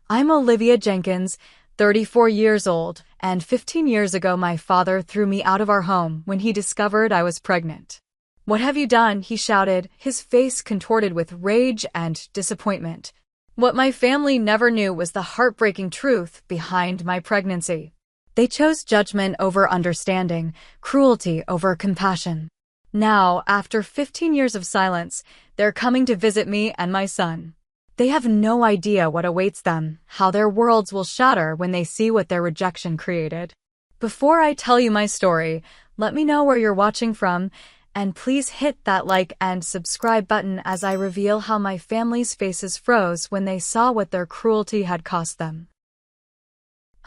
I'm Olivia Jenkins, 34 years old, and 15 years ago my father threw me out of our home when he discovered I was pregnant. "What have you done?" he shouted, his face contorted with rage and disappointment. What my family never knew was the heartbreaking truth behind my pregnancy. They chose judgment over understanding, cruelty over compassion. Now, after 15 years of silence, they're coming to visit me and my son. They have no idea what awaits them, how their worlds will shatter when they see what their rejection created. Before I tell you my story, let me know where you're watching from, and please hit that like and subscribe button as I reveal how my family's faces froze when they saw what their cruelty had cost them.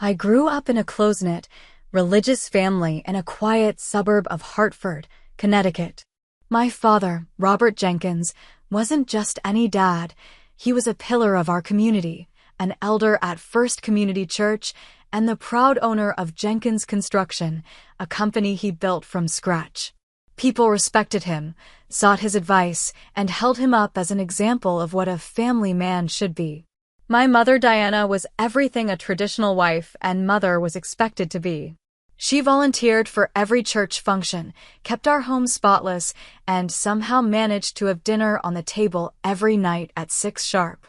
I grew up in a close-knit, religious family in a quiet suburb of Hartford, Connecticut. My father, Robert Jenkins, wasn't just any dad. He was a pillar of our community, an elder at First Community Church, and the proud owner of Jenkins Construction, a company he built from scratch. People respected him, sought his advice, and held him up as an example of what a family man should be. My mother, Diana, was everything a traditional wife and mother was expected to be. She volunteered for every church function, kept our home spotless, and somehow managed to have dinner on the table every night at 6 sharp.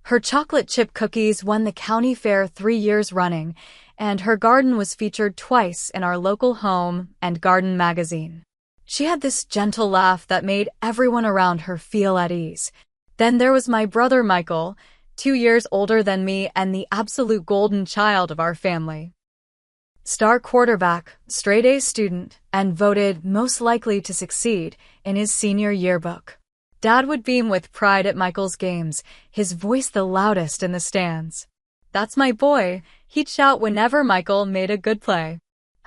Her chocolate chip cookies won the county fair 3 years running, and her garden was featured twice in our local home and garden magazine. She had this gentle laugh that made everyone around her feel at ease. Then there was my brother Michael, 2 years older than me and the absolute golden child of our family. Star quarterback, straight-A student, and voted most likely to succeed in his senior yearbook. Dad would beam with pride at Michael's games, his voice the loudest in the stands. "That's my boy," he'd shout whenever Michael made a good play.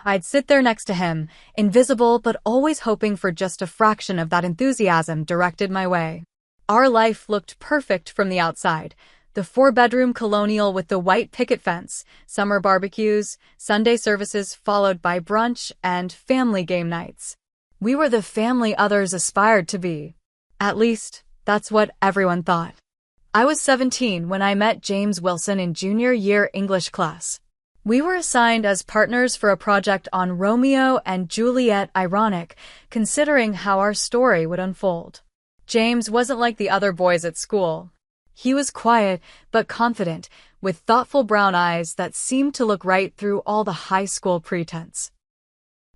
I'd sit there next to him, invisible but always hoping for just a fraction of that enthusiasm directed my way. Our life looked perfect from the outside. The 4-bedroom colonial with the white picket fence, summer barbecues, Sunday services followed by brunch, and family game nights. We were the family others aspired to be. At least, that's what everyone thought. I was 17 when I met James Wilson in junior year English class. We were assigned as partners for a project on Romeo and Juliet, ironic, considering how our story would unfold. James wasn't like the other boys at school. He was quiet but confident, with thoughtful brown eyes that seemed to look right through all the high school pretense.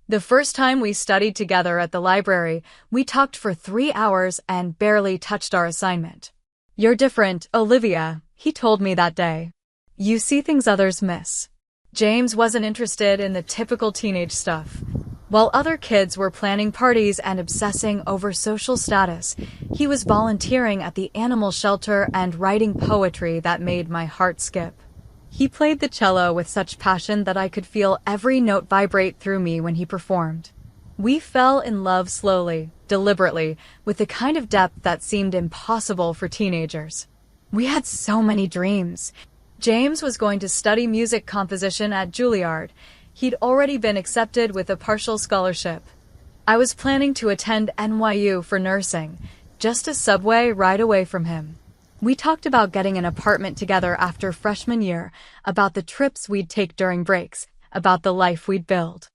The first time we studied together at the library, we talked for 3 hours and barely touched our assignment. "You're different, Olivia," he told me that day. "You see things others miss." James wasn't interested in the typical teenage stuff. While other kids were planning parties and obsessing over social status, he was volunteering at the animal shelter and writing poetry that made my heart skip. He played the cello with such passion that I could feel every note vibrate through me when he performed. We fell in love slowly, deliberately, with the kind of depth that seemed impossible for teenagers. We had so many dreams. James was going to study music composition at Juilliard. He'd already been accepted with a partial scholarship. I was planning to attend NYU for nursing, just a subway ride away from him. We talked about getting an apartment together after freshman year, about the trips we'd take during breaks, about the life we'd build.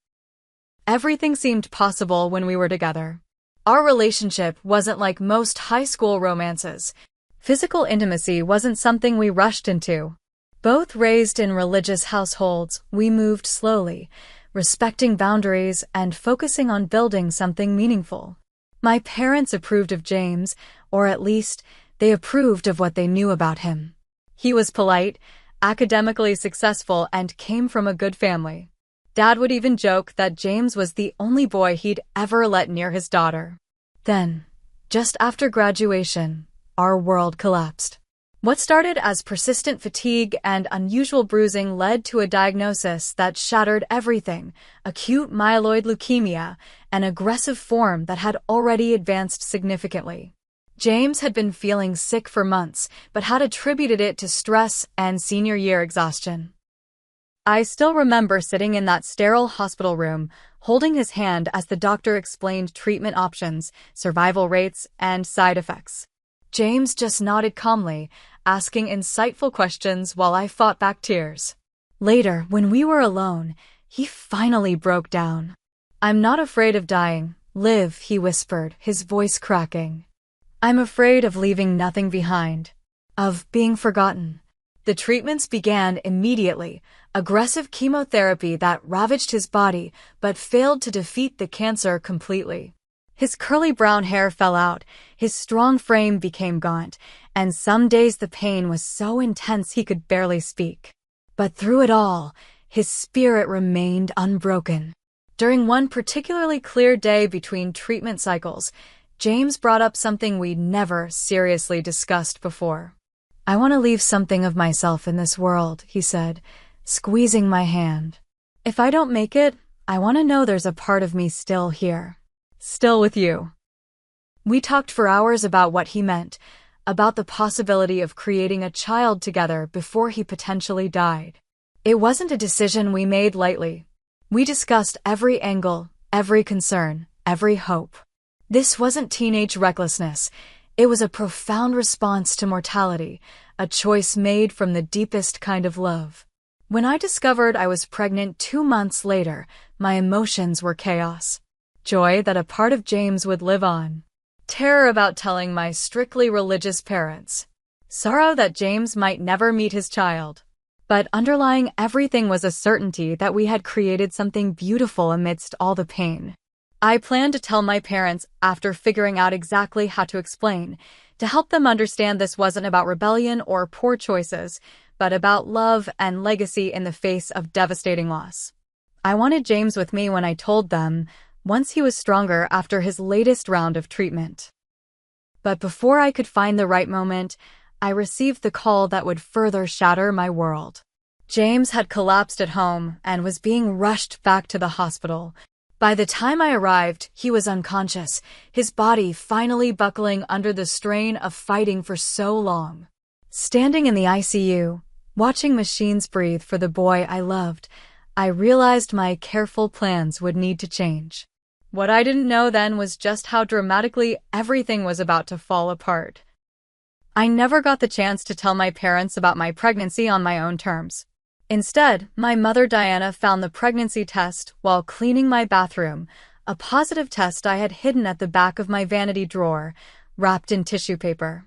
Everything seemed possible when we were together. Our relationship wasn't like most high school romances. Physical intimacy wasn't something we rushed into. Both raised in religious households, we moved slowly, respecting boundaries and focusing on building something meaningful. My parents approved of James, or at least, they approved of what they knew about him. He was polite, academically successful, and came from a good family. Dad would even joke that James was the only boy he'd ever let near his daughter. Then, just after graduation, our world collapsed. What started as persistent fatigue and unusual bruising led to a diagnosis that shattered everything: acute myeloid leukemia, an aggressive form that had already advanced significantly. James had been feeling sick for months, but had attributed it to stress and senior year exhaustion. I still remember sitting in that sterile hospital room, holding his hand as the doctor explained treatment options, survival rates, and side effects. James just nodded calmly, asking insightful questions while I fought back tears. Later, when we were alone, he finally broke down. "I'm not afraid of dying. Live," he whispered, his voice cracking. "I'm afraid of leaving nothing behind. Of being forgotten." The treatments began immediately, aggressive chemotherapy that ravaged his body but failed to defeat the cancer completely. His curly brown hair fell out, his strong frame became gaunt, and some days the pain was so intense he could barely speak. But through it all, his spirit remained unbroken. During one particularly clear day between treatment cycles, James brought up something we'd never seriously discussed before. "I want to leave something of myself in this world," he said, squeezing my hand. "If I don't make it, I want to know there's a part of me still here. Still with you." We talked for hours about what he meant, about the possibility of creating a child together before he potentially died. It wasn't a decision we made lightly. We discussed every angle, every concern, every hope. This wasn't teenage recklessness. It was a profound response to mortality, a choice made from the deepest kind of love. When I discovered I was pregnant 2 months later, my emotions were chaos. Joy that a part of James would live on. Terror about telling my strictly religious parents. Sorrow that James might never meet his child. But underlying everything was a certainty that we had created something beautiful amidst all the pain. I planned to tell my parents after figuring out exactly how to explain, to help them understand this wasn't about rebellion or poor choices, but about love and legacy in the face of devastating loss. I wanted James with me when I told them, once he was stronger after his latest round of treatment. But before I could find the right moment, I received the call that would further shatter my world. James had collapsed at home and was being rushed back to the hospital. By the time I arrived, he was unconscious, his body finally buckling under the strain of fighting for so long. Standing in the ICU, watching machines breathe for the boy I loved, I realized my careful plans would need to change. What I didn't know then was just how dramatically everything was about to fall apart. I never got the chance to tell my parents about my pregnancy on my own terms. Instead, my mother Diana found the pregnancy test while cleaning my bathroom, a positive test I had hidden at the back of my vanity drawer, wrapped in tissue paper.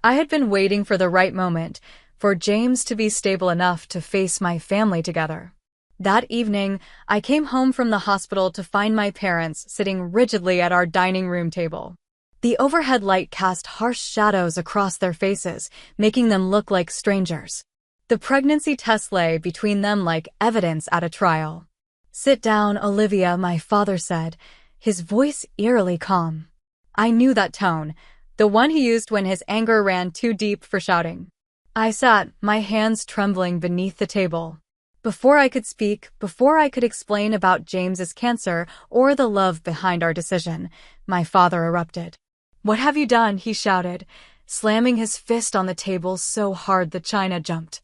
I had been waiting for the right moment, for James to be stable enough to face my family together. That evening, I came home from the hospital to find my parents sitting rigidly at our dining room table. The overhead light cast harsh shadows across their faces, making them look like strangers. The pregnancy test lay between them like evidence at a trial. "Sit down, Olivia," my father said, his voice eerily calm. I knew that tone, the one he used when his anger ran too deep for shouting. I sat, my hands trembling beneath the table. Before I could speak, before I could explain about James's cancer or the love behind our decision, my father erupted. "What have you done?" he shouted, slamming his fist on the table so hard the china jumped.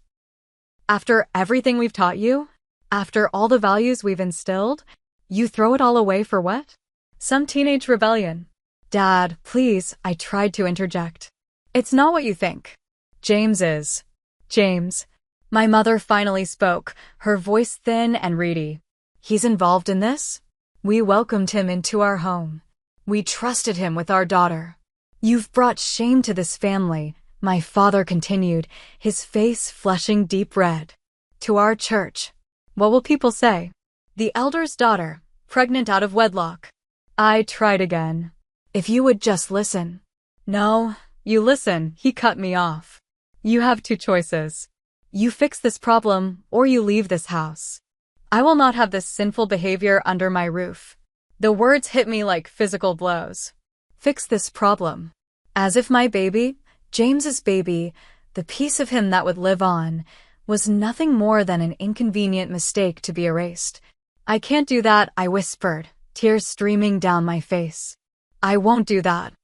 "After everything we've taught you? After all the values we've instilled? You throw it all away for what? Some teenage rebellion." "Dad, please," I tried to interject. "It's not what you think. James is. James." My mother finally spoke, her voice thin and reedy. "He's involved in this? We welcomed him into our home. We trusted him with our daughter. You've brought shame to this family," my father continued, his face flushing deep red. "To our church. What will people say? The elder's daughter, pregnant out of wedlock." I tried again. "If you would just listen." "No, you listen," he cut me off. "You have 2 choices. You fix this problem, or you leave this house. I will not have this sinful behavior under my roof." The words hit me like physical blows. Fix this problem. As if my baby, James's baby, the piece of him that would live on, was nothing more than an inconvenient mistake to be erased. "I can't do that," I whispered, tears streaming down my face. "I won't do that.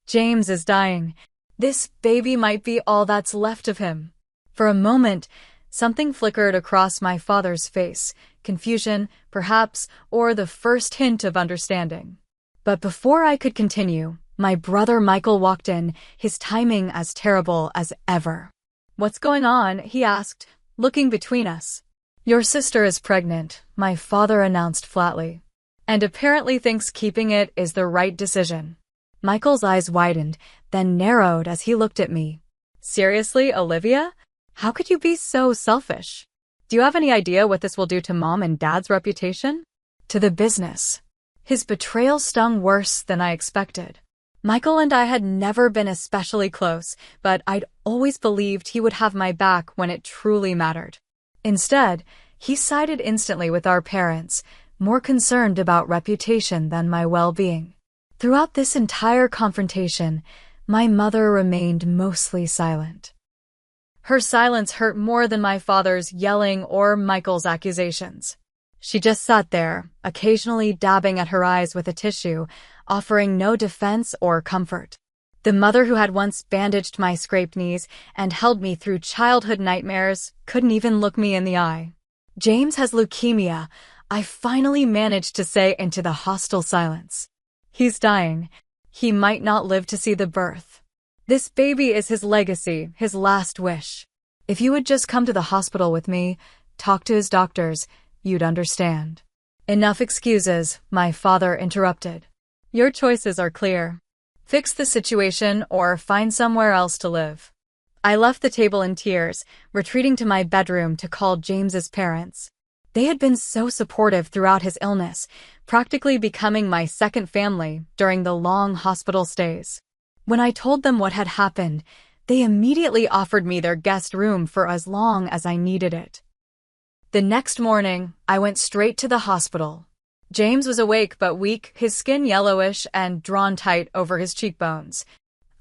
James is dying. This baby might be all that's left of him." For a moment, something flickered across my father's face, confusion, perhaps, or the first hint of understanding. But before I could continue, My brother Michael walked in, his timing as terrible as ever. "What's going on?" he asked, looking between us. "Your sister is pregnant," my father announced flatly, "and apparently thinks keeping it is the right decision." Michael's eyes widened, then narrowed as he looked at me. "Seriously, Olivia? How could you be so selfish? Do you have any idea what this will do to Mom and Dad's reputation? To the business?" His betrayal stung worse than I expected. Michael and I had never been especially close, but I'd always believed he would have my back when it truly mattered. Instead, he sided instantly with our parents, more concerned about reputation than my well-being. Throughout this entire confrontation, my mother remained mostly silent. Her silence hurt more than my father's yelling or Michael's accusations. She just sat there, occasionally dabbing at her eyes with a tissue, offering no defense or comfort. The mother who had once bandaged my scraped knees and held me through childhood nightmares couldn't even look me in the eye. "James has leukemia," I finally managed to say into the hostile silence. "He's dying. He might not live to see the birth. This baby is his legacy, his last wish. If you would just come to the hospital with me, talk to his doctors, you'd understand." "Enough excuses," my father interrupted. "Your choices are clear. Fix the situation or find somewhere else to live." I left the table in tears, retreating to my bedroom to call James's parents. They had been so supportive throughout his illness, practically becoming my second family during the long hospital stays. When I told them what had happened, they immediately offered me their guest room for as long as I needed it. The next morning, I went straight to the hospital. James was awake but weak, his skin yellowish and drawn tight over his cheekbones.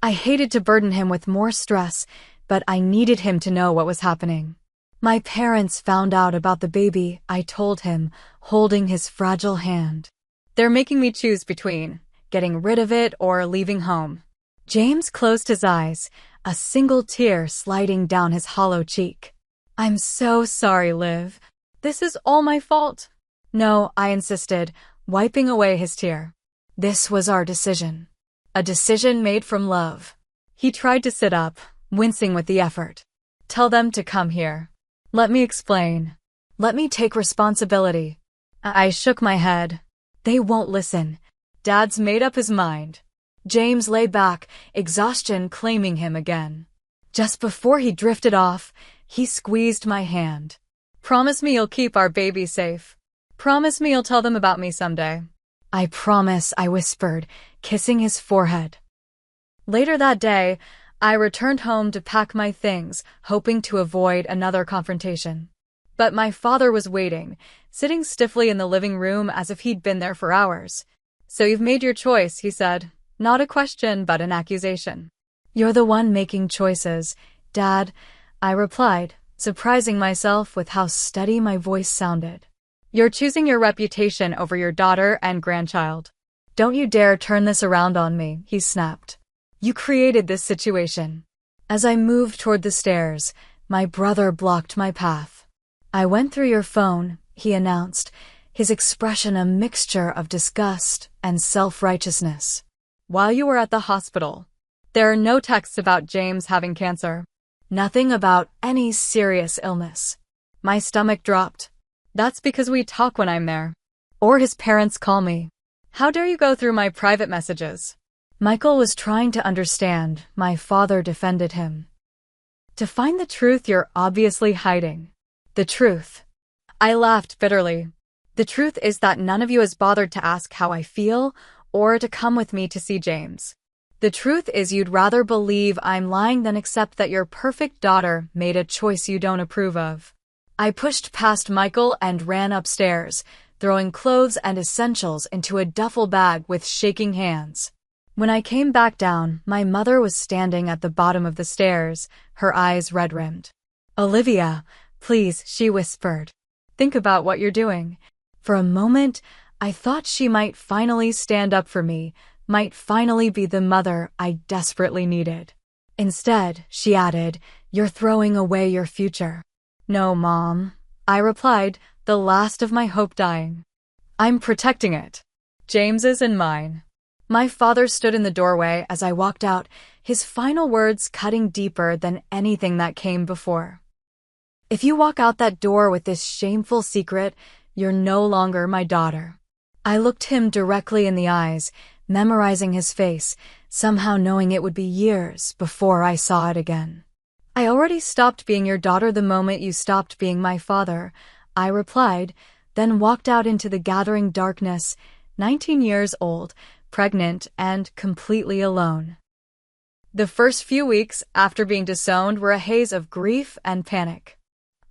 I hated to burden him with more stress, but I needed him to know what was happening. "My parents found out about the baby," I told him, holding his fragile hand. "They're making me choose between getting rid of it or leaving home." James closed his eyes, a single tear sliding down his hollow cheek. "I'm so sorry, Liv. This is all my fault." "No," I insisted, wiping away his tear. "This was our decision. A decision made from love." He tried to sit up, wincing with the effort. "Tell them to come here. Let me explain. Let me take responsibility." I shook my head. "They won't listen. Dad's made up his mind." James lay back, exhaustion claiming him again. Just before he drifted off, he squeezed my hand. "Promise me you'll keep our baby safe. Promise me you'll tell them about me someday." "I promise," I whispered, kissing his forehead. Later that day, I returned home to pack my things, hoping to avoid another confrontation. But my father was waiting, sitting stiffly in the living room as if he'd been there for hours. "So you've made your choice," he said. Not a question, but an accusation. "You're the one making choices, Dad," I replied, surprising myself with how steady my voice sounded. "You're choosing your reputation over your daughter and grandchild. Don't you dare turn this around on me," he snapped. "You created this situation." As I moved toward the stairs, my brother blocked my path. "I went through your phone," he announced, his expression a mixture of disgust and self-righteousness. "While you were at the hospital. There are no texts about James having cancer. Nothing about any serious illness." My stomach dropped. "That's because we talk when I'm there. Or his parents call me. How dare you go through my private messages?" Michael was trying to understand. My father defended him. "To find the truth you're obviously hiding." "The truth?" I laughed bitterly. "The truth is that none of you has bothered to ask how I feel or to come with me to see James. The truth is you'd rather believe I'm lying than accept that your perfect daughter made a choice you don't approve of." I pushed past Michael and ran upstairs, throwing clothes and essentials into a duffel bag with shaking hands. When I came back down, my mother was standing at the bottom of the stairs, her eyes red-rimmed. "Olivia, please," she whispered. "Think about what you're doing." For a moment, I thought she might finally stand up for me, might finally be the mother I desperately needed. Instead, she added, "You're throwing away your future." "No, Mom," I replied, the last of my hope dying. "I'm protecting it. James's and mine." My father stood in the doorway as I walked out, his final words cutting deeper than anything that came before. If you walk out that door with this shameful secret, you're no longer my daughter. I looked him directly in the eyes, memorizing his face, somehow knowing it would be years before I saw it again. I already stopped being your daughter the moment you stopped being my father, I replied, then walked out into the gathering darkness, 19 years old, pregnant, and completely alone. The first few weeks after being disowned were a haze of grief and panic.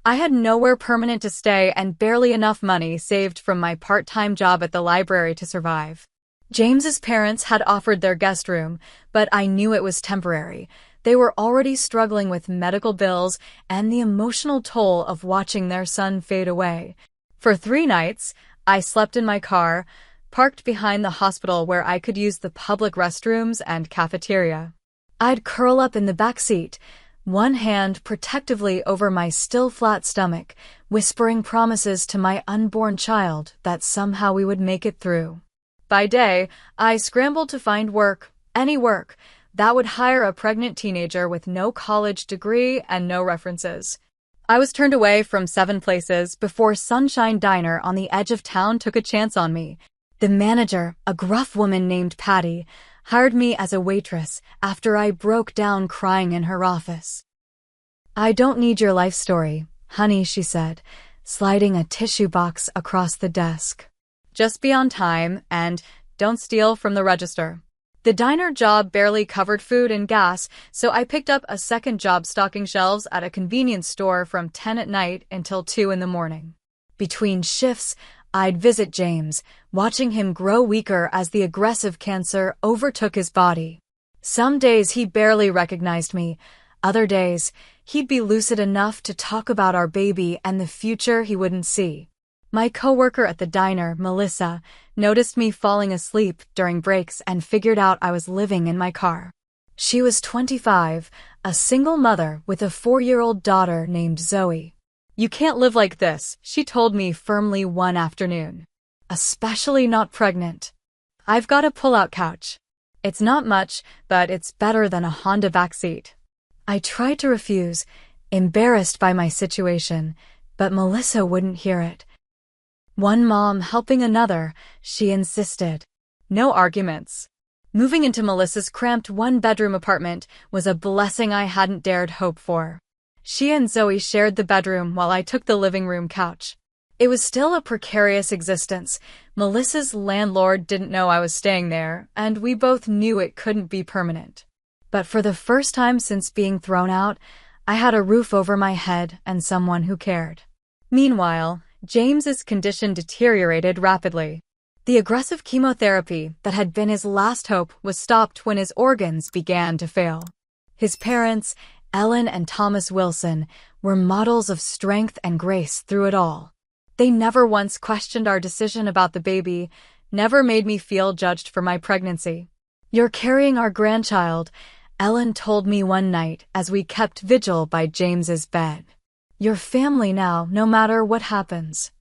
I had nowhere permanent to stay and barely enough money saved from my part-time job at the library to survive. James's parents had offered their guest room, but I knew it was temporary. They were already struggling with medical bills and the emotional toll of watching their son fade away. For 3 nights, I slept in my car, parked behind the hospital where I could use the public restrooms and cafeteria. I'd curl up in the back seat, one hand protectively over my still flat stomach, whispering promises to my unborn child that somehow we would make it through. By day, I scrambled to find work, any work, that would hire a pregnant teenager with no college degree and no references. I was turned away from 7 places before Sunshine Diner on the edge of town took a chance on me. The manager, a gruff woman named Patty, hired me as a waitress after I broke down crying in her office. "I don't need your life story, honey," she said, sliding a tissue box across the desk. "Just be on time and don't steal from the register." The diner job barely covered food and gas, so I picked up a second job stocking shelves at a convenience store from 10 at night until 2 in the morning. Between shifts, I'd visit James, watching him grow weaker as the aggressive cancer overtook his body. Some days he barely recognized me. Other days, he'd be lucid enough to talk about our baby and the future he wouldn't see. My coworker at the diner, Melissa, noticed me falling asleep during breaks and figured out I was living in my car. She was 25, a single mother with a 4-year-old daughter named Zoe. "You can't live like this," she told me firmly one afternoon. "Especially not pregnant. I've got a pull-out couch. It's not much, but it's better than a Honda backseat." I tried to refuse, embarrassed by my situation, but Melissa wouldn't hear it. One mom helping another, she insisted. No arguments. Moving into Melissa's cramped 1-bedroom apartment was a blessing I hadn't dared hope for. She and Zoe shared the bedroom while I took the living room couch. It was still a precarious existence. Melissa's landlord didn't know I was staying there, and we both knew it couldn't be permanent. But for the first time since being thrown out, I had a roof over my head and someone who cared. Meanwhile, James's condition deteriorated rapidly. The aggressive chemotherapy that had been his last hope was stopped when his organs began to fail. His parents, Ellen and Thomas Wilson, were models of strength and grace through it all. They never once questioned our decision about the baby, never made me feel judged for my pregnancy. "You're carrying our grandchild," Ellen told me one night as we kept vigil by James's bed. "You're family now, no matter what happens."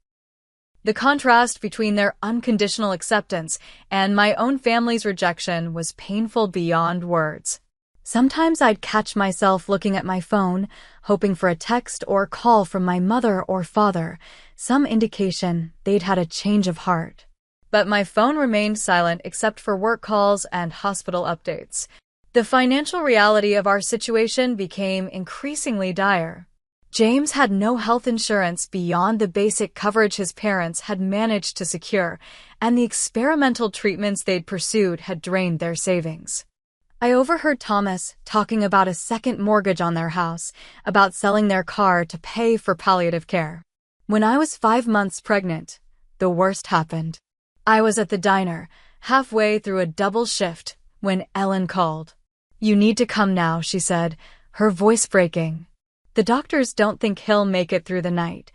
The contrast between their unconditional acceptance and my own family's rejection was painful beyond words. Sometimes I'd catch myself looking at my phone, hoping for a text or call from my mother or father, some indication they'd had a change of heart. But my phone remained silent except for work calls and hospital updates. The financial reality of our situation became increasingly dire. James had no health insurance beyond the basic coverage his parents had managed to secure, and the experimental treatments they'd pursued had drained their savings. I overheard Thomas talking about a second mortgage on their house, about selling their car to pay for palliative care. When I was 5 months pregnant, the worst happened. I was at the diner, halfway through a double shift, when Ellen called. "You need to come now," she said, her voice breaking. "The doctors don't think he'll make it through the night."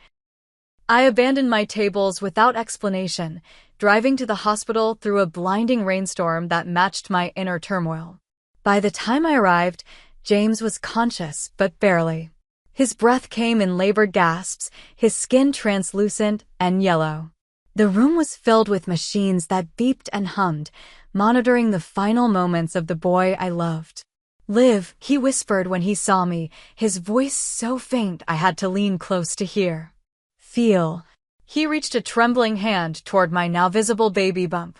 I abandoned my tables without explanation, driving to the hospital through a blinding rainstorm that matched my inner turmoil. By the time I arrived, James was conscious, but barely. His breath came in labored gasps, his skin translucent and yellow. The room was filled with machines that beeped and hummed, monitoring the final moments of the boy I loved. "Liv," he whispered when he saw me, his voice so faint I had to lean close to hear. "Feel." He reached a trembling hand toward my now visible baby bump.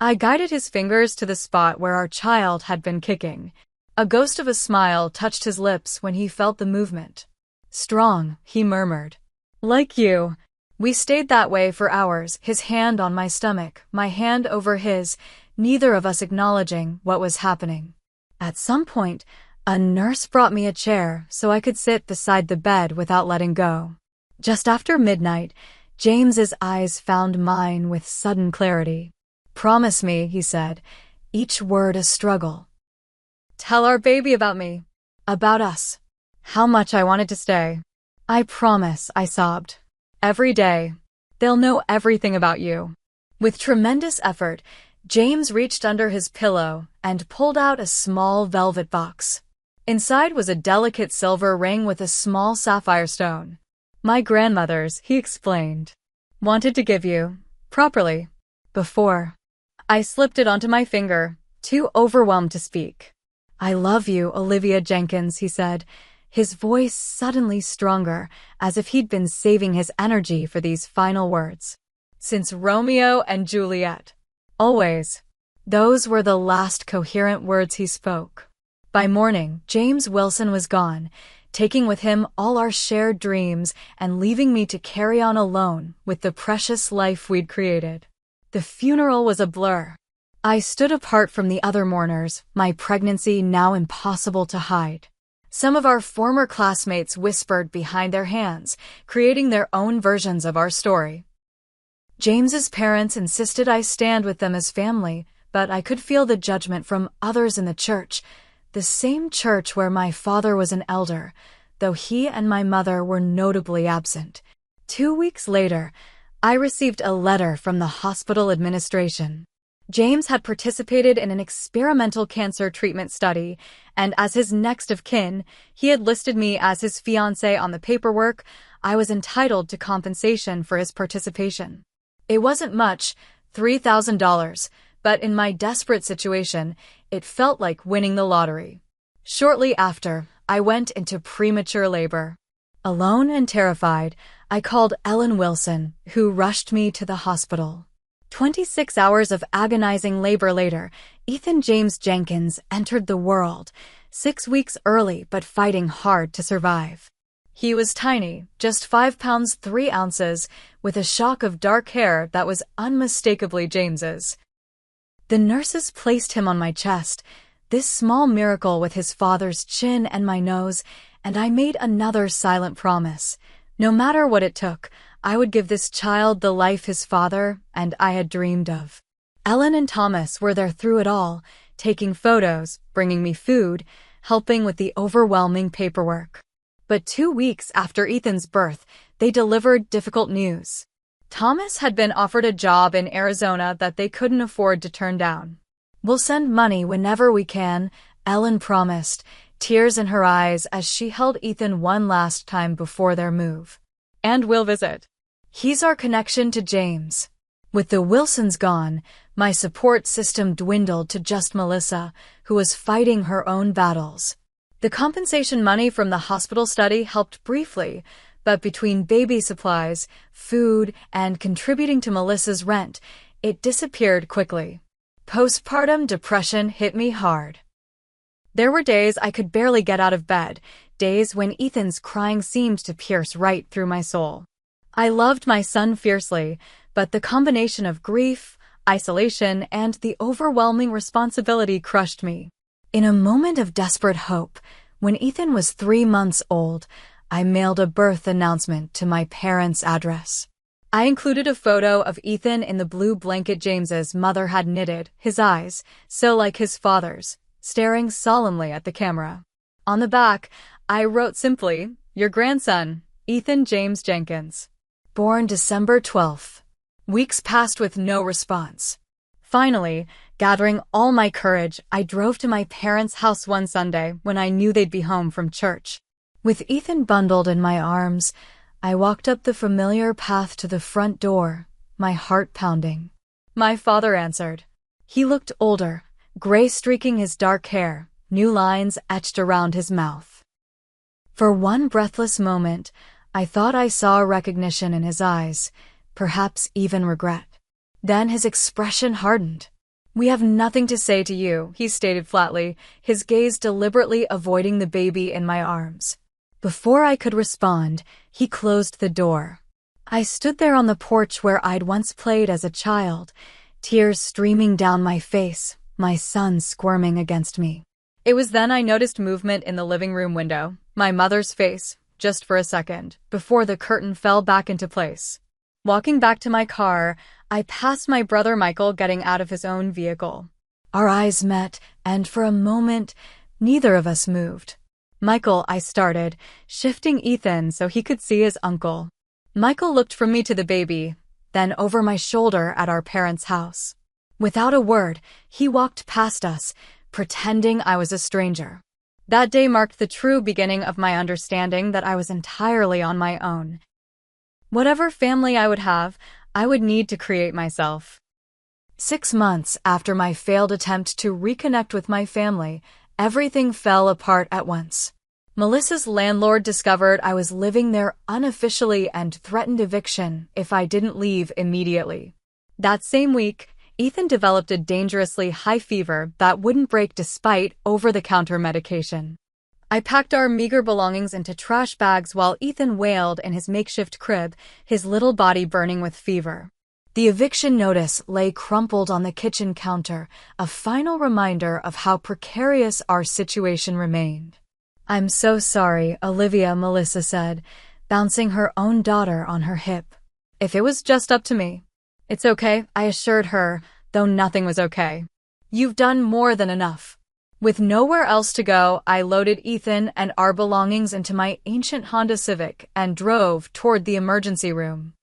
I guided his fingers to the spot where our child had been kicking. A ghost of a smile touched his lips when he felt the movement. "Strong," he murmured. "Like you." We stayed that way for hours, his hand on my stomach, my hand over his, neither of us acknowledging what was happening. At some point, a nurse brought me a chair so I could sit beside the bed without letting go. Just after midnight, James's eyes found mine with sudden clarity. "Promise me," he said, each word a struggle. "Tell our baby about me. About us. How much I wanted to stay." "I promise," I sobbed. "Every day. They'll know everything about you." With tremendous effort, James reached under his pillow and pulled out a small velvet box. Inside was a delicate silver ring with a small sapphire stone. "My grandmother's," he explained. "Wanted to give you, properly, before." I slipped it onto my finger, too overwhelmed to speak. "I love you, Olivia Jenkins," he said, his voice suddenly stronger, as if he'd been saving his energy for these final words. "Since Romeo and Juliet. Always." Those were the last coherent words he spoke. By morning, James Wilson was gone, taking with him all our shared dreams and leaving me to carry on alone with the precious life we'd created. The funeral was a blur. I stood apart from the other mourners, my pregnancy now impossible to hide. Some of our former classmates whispered behind their hands, creating their own versions of our story. James's parents insisted I stand with them as family, but I could feel the judgment from others in the church, the same church where my father was an elder, though he and my mother were notably absent. 2 weeks later, I received a letter from the hospital administration. James had participated in an experimental cancer treatment study, and as his next of kin, he had listed me as his fiancée on the paperwork. I was entitled to compensation for his participation. It wasn't much, $3,000, but in my desperate situation, it felt like winning the lottery. Shortly after, I went into premature labor. Alone and terrified, I called Ellen Wilson, who rushed me to the hospital. 26 hours of agonizing labor later, Ethan James Jenkins entered the world, 6 weeks early but fighting hard to survive. He was tiny, just 5 pounds 3 ounces, with a shock of dark hair that was unmistakably James's. The nurses placed him on my chest, this small miracle with his father's chin and my nose, and I made another silent promise. No matter what it took, I would give this child the life his father and I had dreamed of. Ellen and Thomas were there through it all, taking photos, bringing me food, helping with the overwhelming paperwork. But 2 weeks after Ethan's birth, they delivered difficult news. Thomas had been offered a job in Arizona that they couldn't afford to turn down. "We'll send money whenever we can," Ellen promised, tears in her eyes as she held Ethan one last time before their move. "And we'll visit. He's our connection to James." With the Wilsons gone, my support system dwindled to just Melissa, who was fighting her own battles. The compensation money from the hospital study helped briefly, but between baby supplies, food, and contributing to Melissa's rent, it disappeared quickly. Postpartum depression hit me hard. There were days I could barely get out of bed, days when Ethan's crying seemed to pierce right through my soul. I loved my son fiercely, but the combination of grief, isolation, and the overwhelming responsibility crushed me. In a moment of desperate hope, when Ethan was 3 months old, I mailed a birth announcement to my parents' address. I included a photo of Ethan in the blue blanket James's mother had knitted, his eyes, so like his father's, staring solemnly at the camera. On the back, I wrote simply, "Your grandson, Ethan James Jenkins. Born December 12th. Weeks passed with no response. Finally, gathering all my courage, I drove to my parents' house one Sunday when I knew they'd be home from church. With Ethan bundled in my arms, I walked up the familiar path to the front door, my heart pounding. My father answered. He looked older, gray streaking his dark hair, new lines etched around his mouth. For one breathless moment, I thought I saw recognition in his eyes, perhaps even regret. Then his expression hardened. "We have nothing to say to you," he stated flatly, his gaze deliberately avoiding the baby in my arms. Before I could respond, he closed the door. I stood there on the porch where I'd once played as a child, tears streaming down my face, my son squirming against me. It was then I noticed movement in the living room window, my mother's face, just for a second, before the curtain fell back into place. Walking back to my car, I passed my brother Michael getting out of his own vehicle. Our eyes met, and for a moment, neither of us moved. "Michael," I started, shifting Ethan so he could see his uncle. Michael looked from me to the baby, then over my shoulder at our parents' house. Without a word, he walked past us, pretending I was a stranger. That day marked the true beginning of my understanding that I was entirely on my own. Whatever family I would have, I would need to create myself. 6 months after my failed attempt to reconnect with my family, everything fell apart at once. Melissa's landlord discovered I was living there unofficially and threatened eviction if I didn't leave immediately. That same week, Ethan developed a dangerously high fever that wouldn't break despite over-the-counter medication. I packed our meager belongings into trash bags while Ethan wailed in his makeshift crib, his little body burning with fever. The eviction notice lay crumpled on the kitchen counter, a final reminder of how precarious our situation remained. "I'm so sorry, Olivia," Melissa said, bouncing her own daughter on her hip. "If it was just up to me." "It's okay," I assured her, though nothing was okay. "You've done more than enough." With nowhere else to go, I loaded Ethan and our belongings into my ancient Honda Civic and drove toward the emergency room.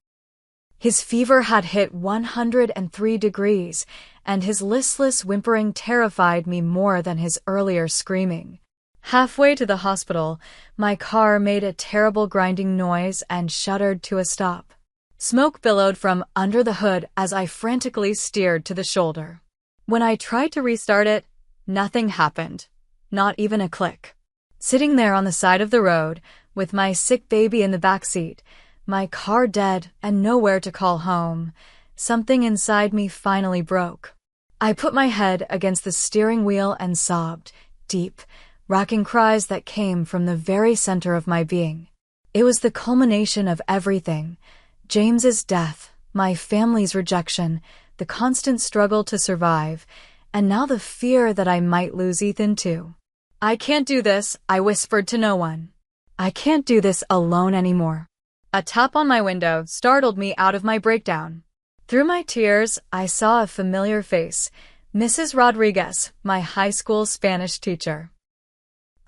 His fever had hit 103 degrees, and his listless whimpering terrified me more than his earlier screaming. Halfway to the hospital, my car made a terrible grinding noise and shuddered to a stop. Smoke billowed from under the hood as I frantically steered to the shoulder. When I tried to restart it, nothing happened. Not even a click. Sitting there on the side of the road, with my sick baby in the back seat, my car dead and nowhere to call home, something inside me finally broke. I put my head against the steering wheel and sobbed, deep, racking cries that came from the very center of my being. It was the culmination of everything: James's death, my family's rejection, the constant struggle to survive, and now the fear that I might lose Ethan too. "I can't do this," I whispered to no one. "I can't do this alone anymore." A tap on my window startled me out of my breakdown. Through my tears, I saw a familiar face, Mrs. Rodriguez, my high school Spanish teacher.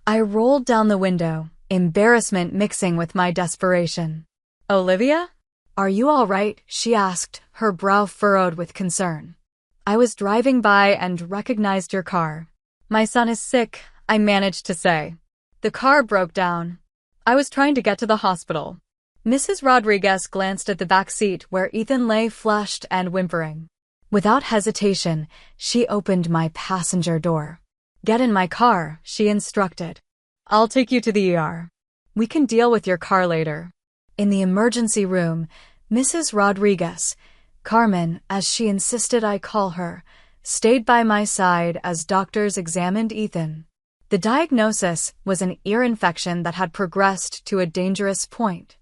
I rolled down the window, embarrassment mixing with my desperation. "Olivia? Are you all right?" she asked, her brow furrowed with concern. "I was driving by and recognized your car." "My son is sick," I managed to say. "The car broke down. I was trying to get to the hospital." Mrs. Rodriguez glanced at the back seat where Ethan lay flushed and whimpering. Without hesitation, she opened my passenger door. "Get in my car," she instructed. "I'll take you to the ER. We can deal with your car later." In the emergency room, Mrs. Rodriguez, Carmen, as she insisted I call her, stayed by my side as doctors examined Ethan. The diagnosis was an ear infection that had progressed to a dangerous point.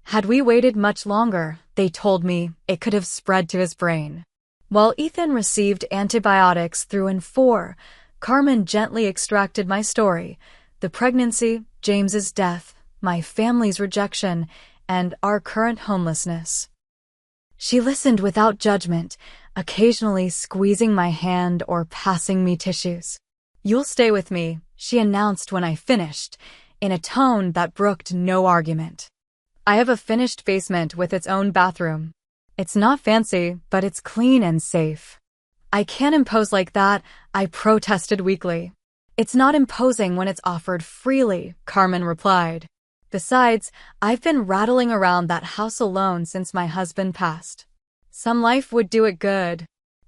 Had we waited much longer, they told me, it could have spread to his brain. While Ethan received antibiotics through and for, Carmen gently extracted my story: the pregnancy, James's death, my family's rejection, and our current homelessness. She listened without judgment, occasionally squeezing my hand or passing me tissues. "You'll stay with me," she announced when I finished, in a tone that brooked no argument. "I have a finished basement with its own bathroom. It's not fancy, but it's clean and safe." "I can't impose like that," I protested weakly. "It's not imposing when it's offered freely," Carmen replied. "Besides, I've been rattling around that house alone since my husband passed. Some life would do it good."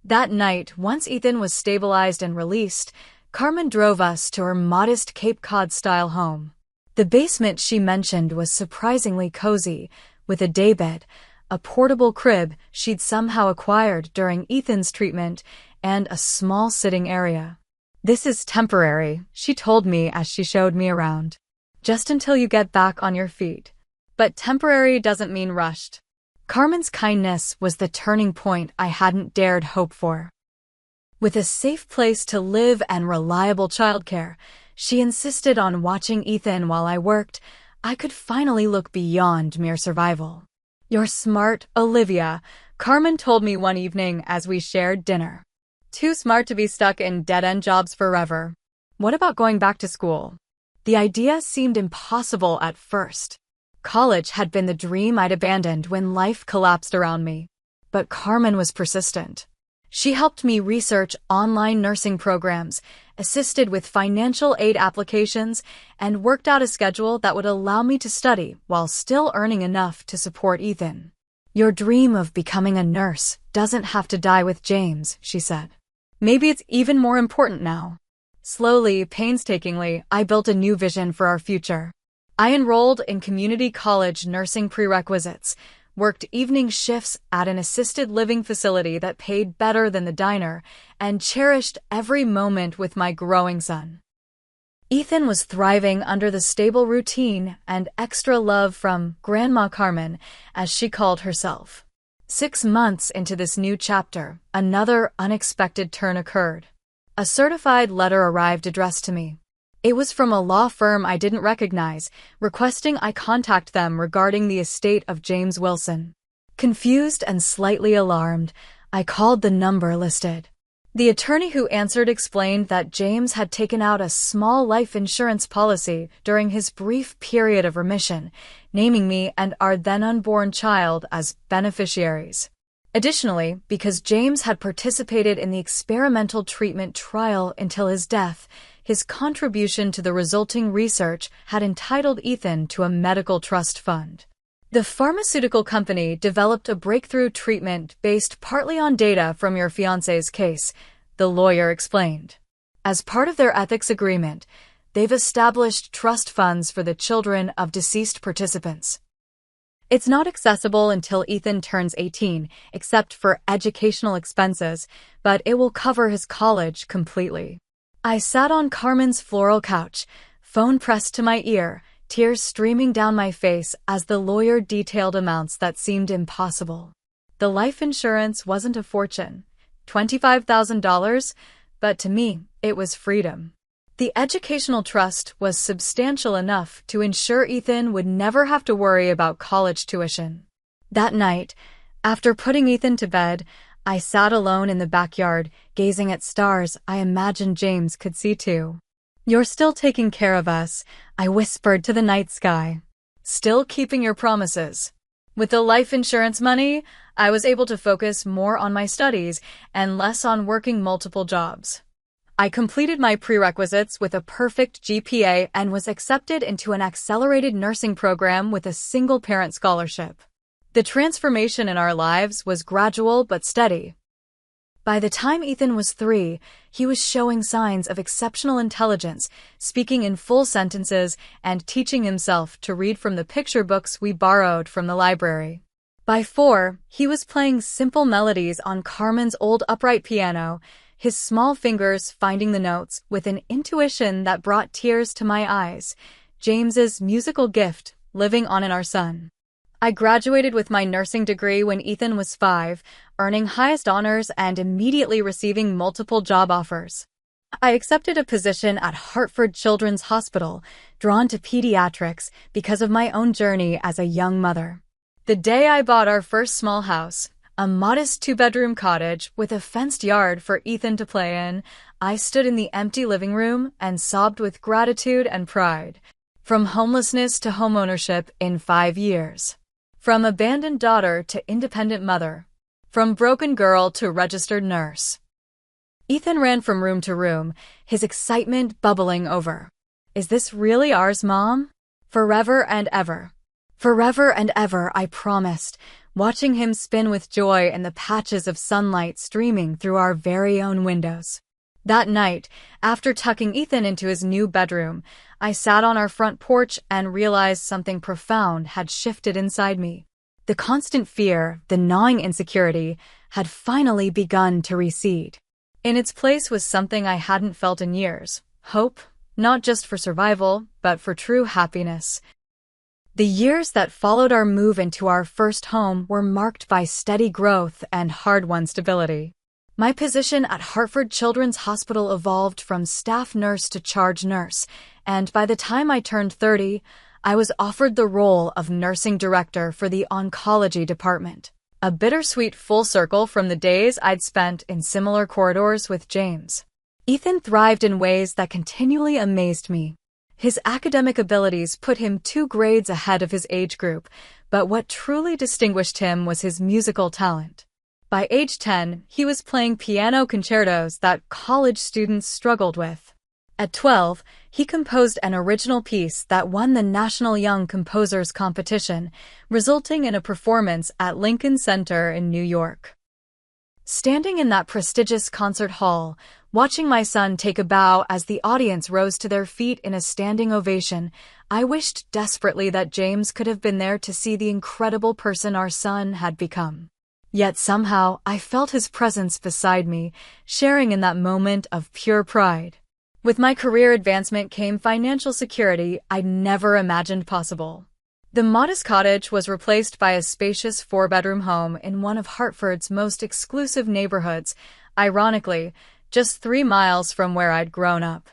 That night, once Ethan was stabilized and released, Carmen drove us to her modest Cape Cod-style home. The basement she mentioned was surprisingly cozy, with a daybed, a portable crib she'd somehow acquired during Ethan's treatment, and a small sitting area. "This is temporary," she told me as she showed me around. "Just until you get back on your feet." But temporary doesn't mean rushed. Carmen's kindness was the turning point I hadn't dared hope for. With a safe place to live and reliable childcare, she insisted on watching Ethan while I worked. I could finally look beyond mere survival. "You're smart, Olivia," Carmen told me one evening as we shared dinner. "Too smart to be stuck in dead-end jobs forever. What about going back to school?" The idea seemed impossible at first. College had been the dream I'd abandoned when life collapsed around me. But Carmen was persistent. She helped me research online nursing programs, assisted with financial aid applications, and worked out a schedule that would allow me to study while still earning enough to support Ethan. "Your dream of becoming a nurse doesn't have to die with James," she said. "Maybe it's even more important now." Slowly, painstakingly, I built a new vision for our future. I enrolled in community college nursing prerequisites, worked evening shifts at an assisted living facility that paid better than the diner, and cherished every moment with my growing son. Ethan was thriving under the stable routine and extra love from Grandma Carmen, as she called herself. 6 months into this new chapter, another unexpected turn occurred. A certified letter arrived addressed to me. It was from a law firm I didn't recognize, requesting I contact them regarding the estate of James Wilson. Confused and slightly alarmed, I called the number listed. The attorney who answered explained that James had taken out a small life insurance policy during his brief period of remission, naming me and our then-unborn child as beneficiaries. Additionally, because James had participated in the experimental treatment trial until his death, his contribution to the resulting research had entitled Ethan to a medical trust fund. The pharmaceutical company developed a breakthrough treatment based partly on data from your fiancé's case, the lawyer explained. As part of their ethics agreement, they've established trust funds for the children of deceased participants. It's not accessible until Ethan turns 18, except for educational expenses, but it will cover his college completely. I sat on Carmen's floral couch, phone pressed to my ear, tears streaming down my face as the lawyer detailed amounts that seemed impossible. The life insurance wasn't a fortune, $25,000, but to me, it was freedom. The educational trust was substantial enough to ensure Ethan would never have to worry about college tuition. That night, after putting Ethan to bed, I sat alone in the backyard, gazing at stars I imagined James could see too. "You're still taking care of us," I whispered to the night sky. "Still keeping your promises." With the life insurance money, I was able to focus more on my studies and less on working multiple jobs. I completed my prerequisites with a perfect GPA and was accepted into an accelerated nursing program with a single-parent scholarship. The transformation in our lives was gradual but steady. By the time Ethan was 3, he was showing signs of exceptional intelligence, speaking in full sentences and teaching himself to read from the picture books we borrowed from the library. By 4, he was playing simple melodies on Carmen's old upright piano, his small fingers finding the notes with an intuition that brought tears to my eyes. James's musical gift living on in our son. I graduated with my nursing degree when Ethan was 5, earning highest honors and immediately receiving multiple job offers. I accepted a position at Hartford Children's Hospital, drawn to pediatrics because of my own journey as a young mother. The day I bought our first small house, a modest 2-bedroom cottage with a fenced yard for Ethan to play in, I stood in the empty living room and sobbed with gratitude and pride. From homelessness to homeownership in 5 years. From abandoned daughter to independent mother. From broken girl to registered nurse. Ethan ran from room to room, his excitement bubbling over. "Is this really ours, Mom?" "Forever and ever." "Forever and ever," I promised, watching him spin with joy in the patches of sunlight streaming through our very own windows. That night, after tucking Ethan into his new bedroom, I sat on our front porch and realized something profound had shifted inside me. The constant fear, the gnawing insecurity, had finally begun to recede. In its place was something I hadn't felt in years: hope, not just for survival, but for true happiness. The years that followed our move into our first home were marked by steady growth and hard-won stability. My position at Hartford Children's Hospital evolved from staff nurse to charge nurse, and by the time I turned 30, I was offered the role of nursing director for the oncology department. A bittersweet full circle from the days I'd spent in similar corridors with James. Ethan thrived in ways that continually amazed me. His academic abilities put him 2 grades ahead of his age group, but what truly distinguished him was his musical talent. By age 10, he was playing piano concertos that college students struggled with. At 12, he composed an original piece that won the National Young Composers Competition, resulting in a performance at Lincoln Center in New York. Standing in that prestigious concert hall, watching my son take a bow as the audience rose to their feet in a standing ovation, I wished desperately that James could have been there to see the incredible person our son had become. Yet somehow, I felt his presence beside me, sharing in that moment of pure pride. With my career advancement came financial security I'd never imagined possible. The modest cottage was replaced by a spacious 4-bedroom home in one of Hartford's most exclusive neighborhoods, ironically, just 3 miles from where I'd grown up.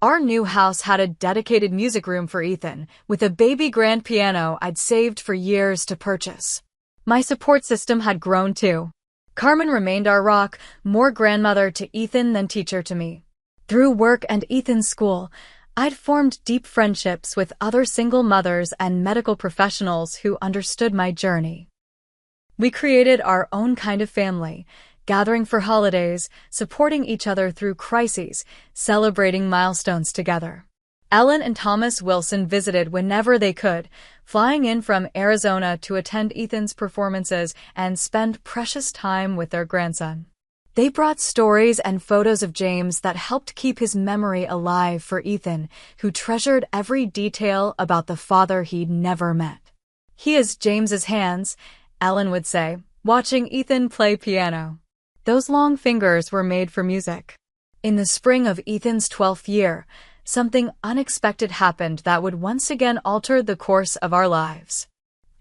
Our new house had a dedicated music room for Ethan, with a baby grand piano I'd saved for years to purchase. My support system had grown too. Carmen remained our rock, more grandmother to Ethan than teacher to me. Through work and Ethan's school, I'd formed deep friendships with other single mothers and medical professionals who understood my journey. We created our own kind of family, gathering for holidays, supporting each other through crises, celebrating milestones together. Ellen and Thomas Wilson visited whenever they could, flying in from Arizona to attend Ethan's performances and spend precious time with their grandson. They brought stories and photos of James that helped keep his memory alive for Ethan, who treasured every detail about the father he'd never met. "He is James's hands," Ellen would say, watching Ethan play piano. Those long fingers were made for music. In the spring of Ethan's 12th year, something unexpected happened that would once again alter the course of our lives.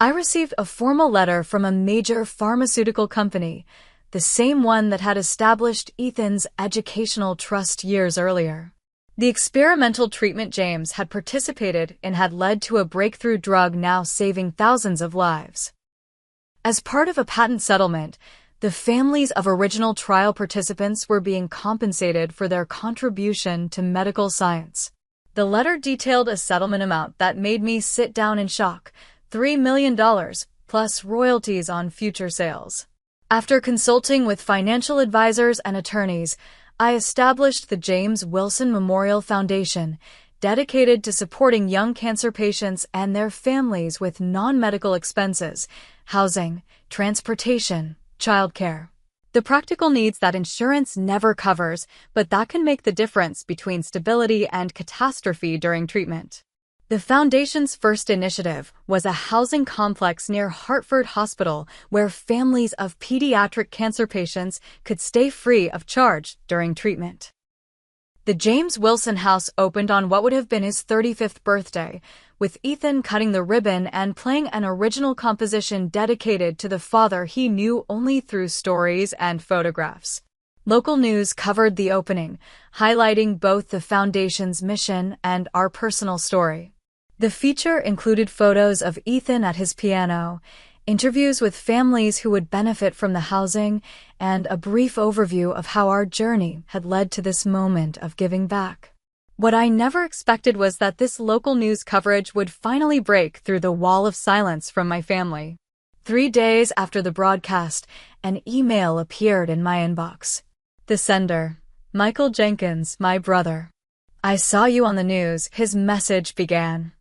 I received a formal letter from a major pharmaceutical company, the same one that had established Ethan's educational trust years earlier. The experimental treatment James had participated in had led to a breakthrough drug now saving thousands of lives. As part of a patent settlement, the families of original trial participants were being compensated for their contribution to medical science. The letter detailed a settlement amount that made me sit down in shock: $3 million, plus royalties on future sales. After consulting with financial advisors and attorneys, I established the James Wilson Memorial Foundation, dedicated to supporting young cancer patients and their families with non-medical expenses, housing, transportation, childcare. The practical needs that insurance never covers, but that can make the difference between stability and catastrophe during treatment. The Foundation's first initiative was a housing complex near Hartford Hospital where families of pediatric cancer patients could stay free of charge during treatment. The James Wilson House opened on what would have been his 35th birthday, with Ethan cutting the ribbon and playing an original composition dedicated to the father he knew only through stories and photographs. Local news covered the opening, highlighting both the Foundation's mission and our personal story. The feature included photos of Ethan at his piano, interviews with families who would benefit from the housing, and a brief overview of how our journey had led to this moment of giving back. What I never expected was that this local news coverage would finally break through the wall of silence from my family. 3 days after the broadcast, an email appeared in my inbox. The sender, Michael Jenkins, my brother. "I saw you on the news," his message began.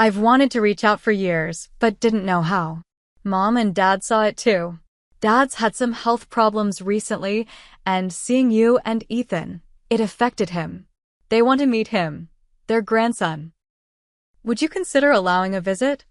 "I've wanted to reach out for years, but didn't know how. Mom and Dad saw it too. Dad's had some health problems recently, and seeing you and Ethan, it affected him. They want to meet him, their grandson. Would you consider allowing a visit?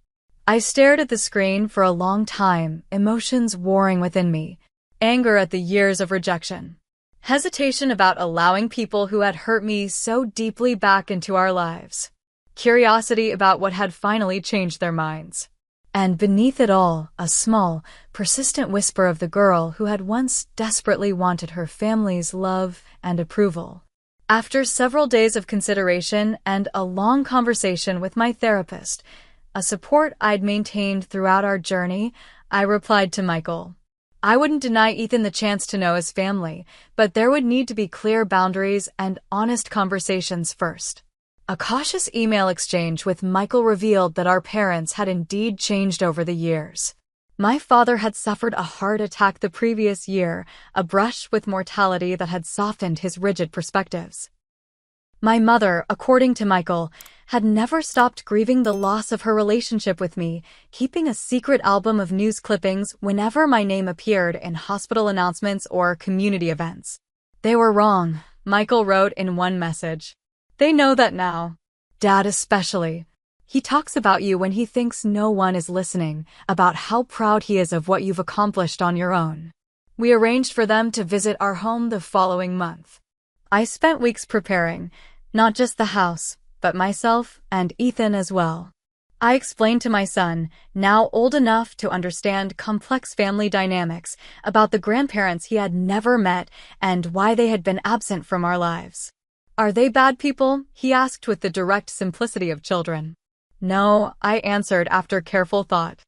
I stared at the screen for a long time, emotions warring within me. Anger at the years of rejection. Hesitation about allowing people who had hurt me so deeply back into our lives. Curiosity about what had finally changed their minds. And beneath it all, a small, persistent whisper of the girl who had once desperately wanted her family's love and approval. After several days of consideration and a long conversation with my therapist, a support I'd maintained throughout our journey, I replied to Michael. I wouldn't deny Ethan the chance to know his family, but there would need to be clear boundaries and honest conversations first. A cautious email exchange with Michael revealed that our parents had indeed changed over the years. My father had suffered a heart attack the previous year, a brush with mortality that had softened his rigid perspectives. My mother, according to Michael, had never stopped grieving the loss of her relationship with me, keeping a secret album of news clippings whenever my name appeared in hospital announcements or community events. They were wrong, Michael wrote in one message. They know that now. Dad especially. He talks about you when he thinks no one is listening, about how proud he is of what you've accomplished on your own. We arranged for them to visit our home the following month. I spent weeks preparing, not just the house, but myself and Ethan as well. I explained to my son, now old enough to understand complex family dynamics, about the grandparents he had never met and why they had been absent from our lives. Are they bad people? He asked with the direct simplicity of children. No, I answered after careful thought.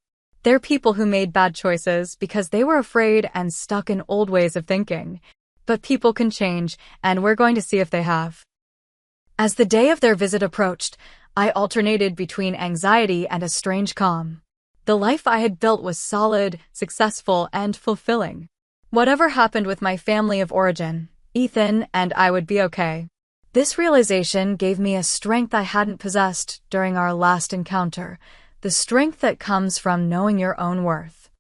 They're people who made bad choices because they were afraid and stuck in old ways of thinking. But people can change, and we're going to see if they have. As the day of their visit approached, I alternated between anxiety and a strange calm. The life I had built was solid, successful, and fulfilling. Whatever happened with my family of origin, Ethan and I would be okay. This realization gave me a strength I hadn't possessed during our last encounter, the strength that comes from knowing your own worth.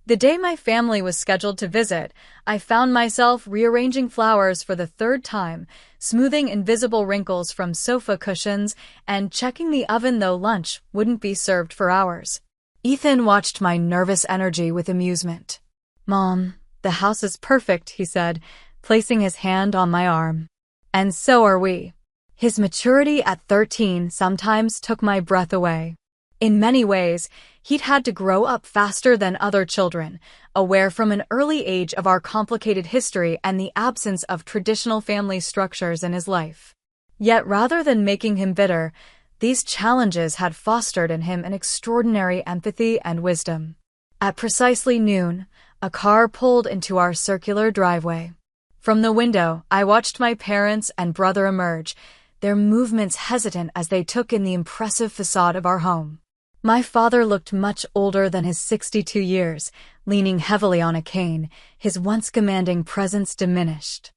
The day my family was scheduled to visit, I found myself rearranging flowers for the third time, smoothing invisible wrinkles from sofa cushions, and checking the oven though lunch wouldn't be served for hours. Ethan watched my nervous energy with amusement. Mom, the house is perfect, he said, placing his hand on my arm. And so are we. His maturity at 13 sometimes took my breath away. In many ways, he'd had to grow up faster than other children, aware from an early age of our complicated history and the absence of traditional family structures in his life. Yet rather than making him bitter, these challenges had fostered in him an extraordinary empathy and wisdom. At precisely noon, a car pulled into our circular driveway. From the window, I watched my parents and brother emerge, their movements hesitant as they took in the impressive facade of our home. My father looked much older than his 62 years, leaning heavily on a cane, his once commanding presence diminished.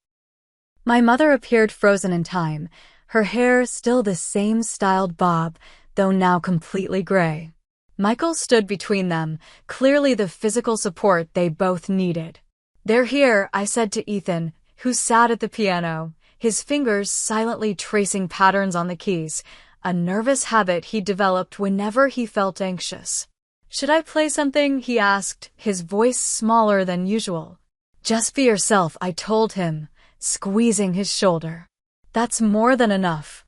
My mother appeared frozen in time, her hair still the same styled bob, though now completely gray. Michael stood between them, clearly the physical support they both needed. They're here, I said to Ethan, who sat at the piano, his fingers silently tracing patterns on the keys, a nervous habit he developed whenever he felt anxious. Should I play something? He asked, his voice smaller than usual. Just be yourself, I told him, squeezing his shoulder. That's more than enough.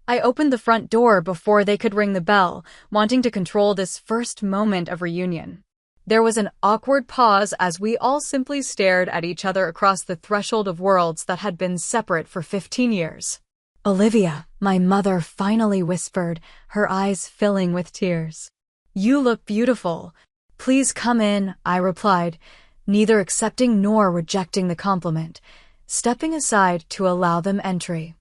I opened the front door before they could ring the bell, wanting to control this first moment of reunion. There was an awkward pause as we all simply stared at each other across the threshold of worlds that had been separate for 15 years. Olivia, my mother finally whispered, her eyes filling with tears. You look beautiful. Please come in, I replied, neither accepting nor rejecting the compliment, stepping aside to allow them entry.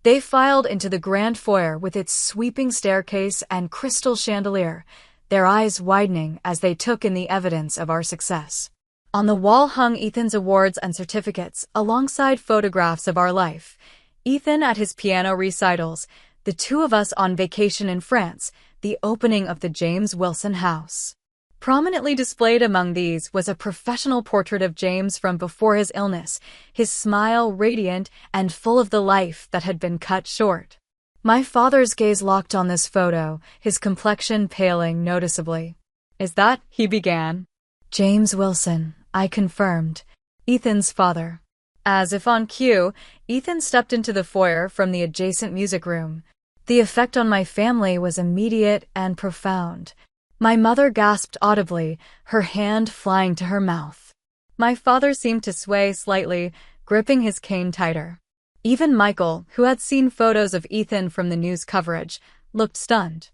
They filed into the grand foyer with its sweeping staircase and crystal chandelier, their eyes widening as they took in the evidence of our success. On the wall hung Ethan's awards and certificates, alongside photographs of our life. Ethan at his piano recitals, the two of us on vacation in France, the opening of the James Wilson house. Prominently displayed among these was a professional portrait of James from before his illness, his smile radiant and full of the life that had been cut short. My father's gaze locked on this photo, his complexion paling noticeably. "Is that?" he began. "James Wilson," I confirmed. "Ethan's father." As if on cue, Ethan stepped into the foyer from the adjacent music room. The effect on my family was immediate and profound. My mother gasped audibly, her hand flying to her mouth. My father seemed to sway slightly, gripping his cane tighter. Even Michael, who had seen photos of Ethan from the news coverage, looked stunned.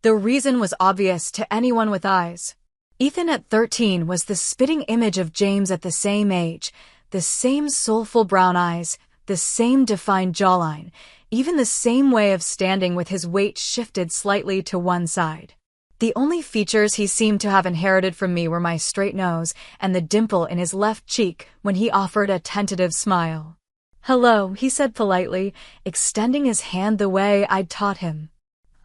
The reason was obvious to anyone with eyes. Ethan at 13 was the spitting image of James at the same age, the same soulful brown eyes, the same defined jawline, even the same way of standing with his weight shifted slightly to one side. The only features he seemed to have inherited from me were my straight nose and the dimple in his left cheek when he offered a tentative smile. "Hello," he said politely, extending his hand the way I'd taught him.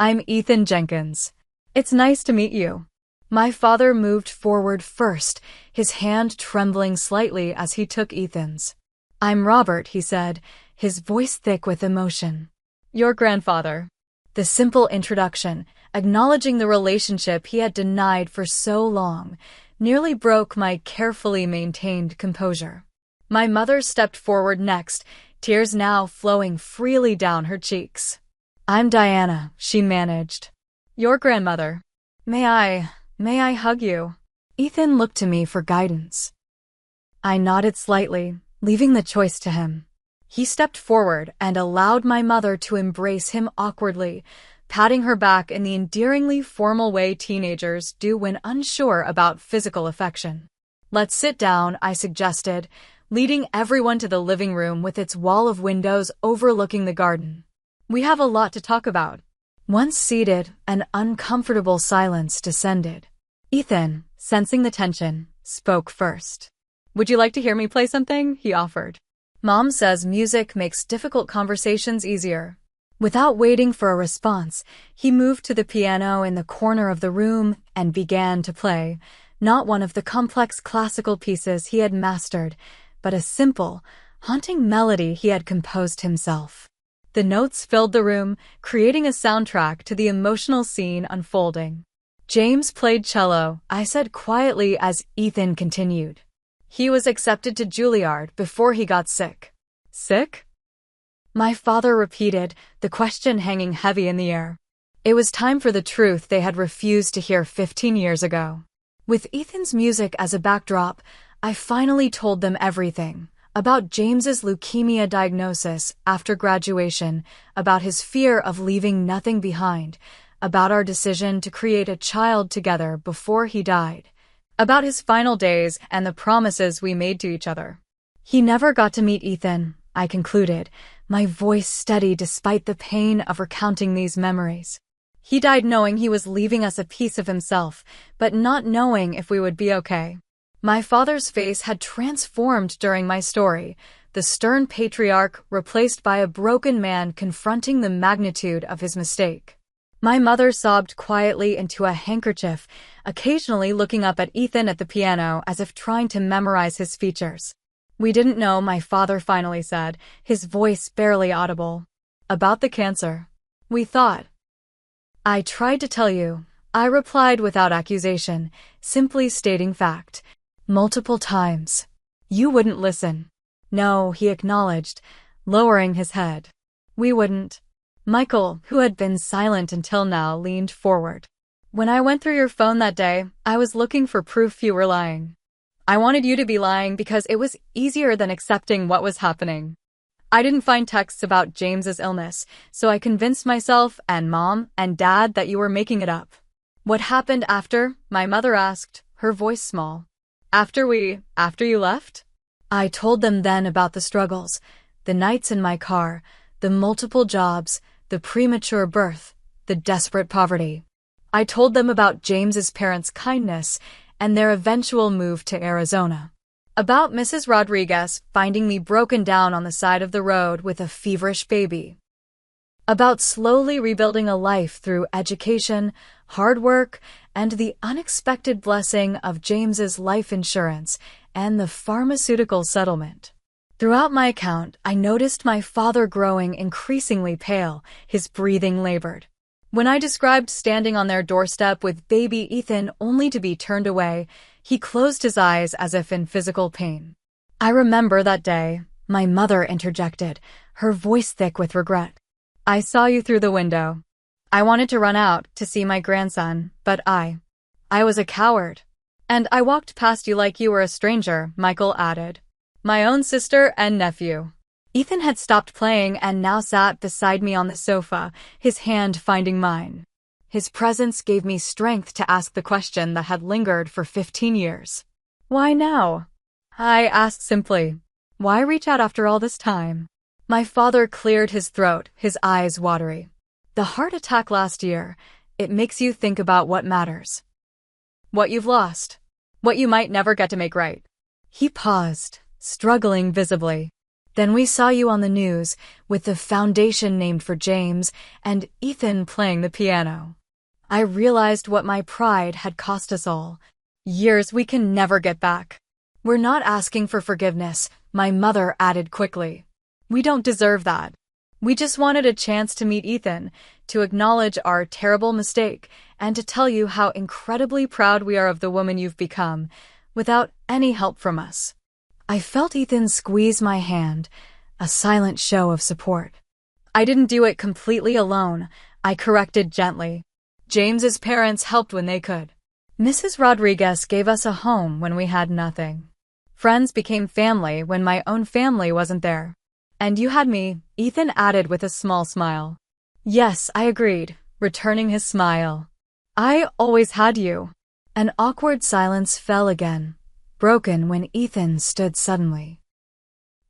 "I'm Ethan Jenkins. It's nice to meet you." My father moved forward first, his hand trembling slightly as he took Ethan's. "I'm Robert," he said, his voice thick with emotion. "Your grandfather." The simple introduction, acknowledging the relationship he had denied for so long, nearly broke my carefully maintained composure. My mother stepped forward next, tears now flowing freely down her cheeks. "I'm Diana," she managed. "Your grandmother. May I hug you?" Ethan looked to me for guidance. I nodded slightly, leaving the choice to him. He stepped forward and allowed my mother to embrace him awkwardly, patting her back in the endearingly formal way teenagers do when unsure about physical affection. "Let's sit down," I suggested, leading everyone to the living room with its wall of windows overlooking the garden. "We have a lot to talk about." Once seated, an uncomfortable silence descended. Ethan, sensing the tension, spoke first. "Would you like to hear me play something?" he offered. "Mom says music makes difficult conversations easier." Without waiting for a response, he moved to the piano in the corner of the room and began to play, not one of the complex classical pieces he had mastered, but a simple, haunting melody he had composed himself. The notes filled the room, creating a soundtrack to the emotional scene unfolding. "James played cello," I said quietly as Ethan continued. "He was accepted to Juilliard before he got sick." "Sick?" My father repeated, the question hanging heavy in the air. It was time for the truth they had refused to hear 15 years ago. With Ethan's music as a backdrop, I finally told them everything. About James's leukemia diagnosis after graduation, about his fear of leaving nothing behind, about our decision to create a child together before he died, about his final days and the promises we made to each other. He never got to meet Ethan, I concluded, my voice steady despite the pain of recounting these memories. He died knowing he was leaving us a piece of himself, but not knowing if we would be okay. My father's face had transformed during my story, the stern patriarch replaced by a broken man confronting the magnitude of his mistake. My mother sobbed quietly into a handkerchief, occasionally looking up at Ethan at the piano as if trying to memorize his features. "We didn't know," my father finally said, his voice barely audible. "About the cancer. We thought." "I tried to tell you," I replied without accusation, simply stating fact. "Multiple times. You wouldn't listen." "No," he acknowledged, lowering his head. "We wouldn't." Michael, who had been silent until now, leaned forward. "When I went through your phone that day, I was looking for proof you were lying. I wanted you to be lying because it was easier than accepting what was happening. I didn't find texts about James's illness, so I convinced myself and Mom and Dad that you were making it up." "What happened after?" my mother asked, her voice small. After you left?" I told them then about the struggles, the nights in my car, the multiple jobs, the premature birth, the desperate poverty. I told them about James's parents' kindness and their eventual move to Arizona. About Mrs. Rodriguez finding me broken down on the side of the road with a feverish baby. about slowly rebuilding a life through education, hard work, and the unexpected blessing of James's life insurance and the pharmaceutical settlement. Throughout my account, I noticed my father growing increasingly pale, his breathing labored. When I described standing on their doorstep with baby Ethan only to be turned away, he closed his eyes as if in physical pain. I remember that day, my mother interjected, her voice thick with regret. "I saw you through the window. I wanted to run out to see my grandson, but I was a coward. And I walked past you like you were a stranger," Michael added. "My own sister and nephew." Ethan had stopped playing and now sat beside me on the sofa, his hand finding mine. His presence gave me strength to ask the question that had lingered for 15 years. "Why now?" I asked simply. "Why reach out after all this time?" My father cleared his throat, his eyes watery. "The heart attack last year, it makes you think about what matters. What you've lost. What you might never get to make right." He paused, struggling visibly. "Then we saw you on the news, with the foundation named for James, and Ethan playing the piano. I realized what my pride had cost us all. Years we can never get back." "We're not asking for forgiveness," my mother added quickly. "We don't deserve that. We just wanted a chance to meet Ethan, to acknowledge our terrible mistake, and to tell you how incredibly proud we are of the woman you've become, without any help from us." I felt Ethan squeeze my hand, a silent show of support. "I didn't do it completely alone," I corrected gently. "James's parents helped when they could. Mrs. Rodriguez gave us a home when we had nothing. Friends became family when my own family wasn't there. And you had me," Ethan added with a small smile. "Yes," I agreed, returning his smile. "I always had you." An awkward silence fell again, broken when Ethan stood suddenly.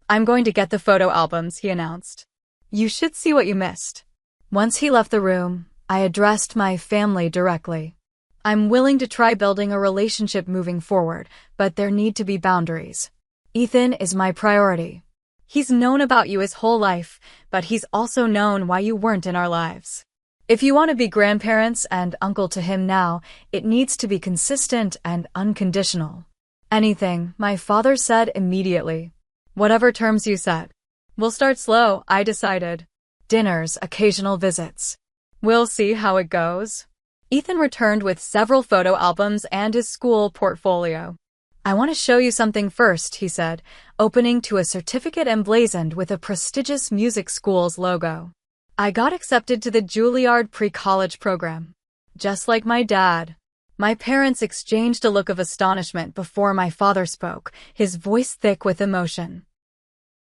"I'm going to get the photo albums," he announced. "You should see what you missed." Once he left the room, I addressed my family directly. "I'm willing to try building a relationship moving forward, but there need to be boundaries. Ethan is my priority. He's known about you his whole life, but he's also known why you weren't in our lives. If you want to be grandparents and uncle to him now, it needs to be consistent and unconditional." "Anything," my father said immediately. "Whatever terms you set. We'll start slow," I decided. "Dinners, occasional visits. We'll see how it goes." Ethan returned with several photo albums and his school portfolio. "I want to show you something first," he said, opening to a certificate emblazoned with a prestigious music school's logo. "I got accepted to the Juilliard pre-college program. Just like my dad." My parents exchanged a look of astonishment before my father spoke, his voice thick with emotion.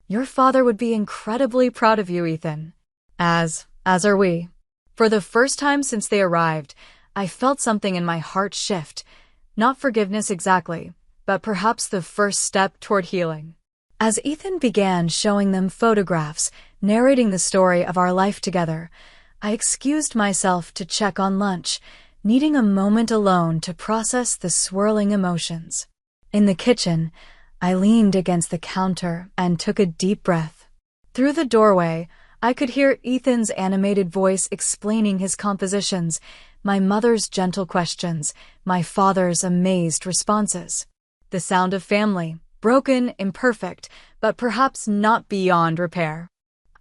"Your father would be incredibly proud of you, Ethan. As are we." For the first time since they arrived, I felt something in my heart shift. Not forgiveness exactly, but perhaps the first step toward healing. As Ethan began showing them photographs, narrating the story of our life together, I excused myself to check on lunch, needing a moment alone to process the swirling emotions. In the kitchen, I leaned against the counter and took a deep breath. Through the doorway, I could hear Ethan's animated voice explaining his compositions, my mother's gentle questions, my father's amazed responses. The sound of family, broken, imperfect, but perhaps not beyond repair.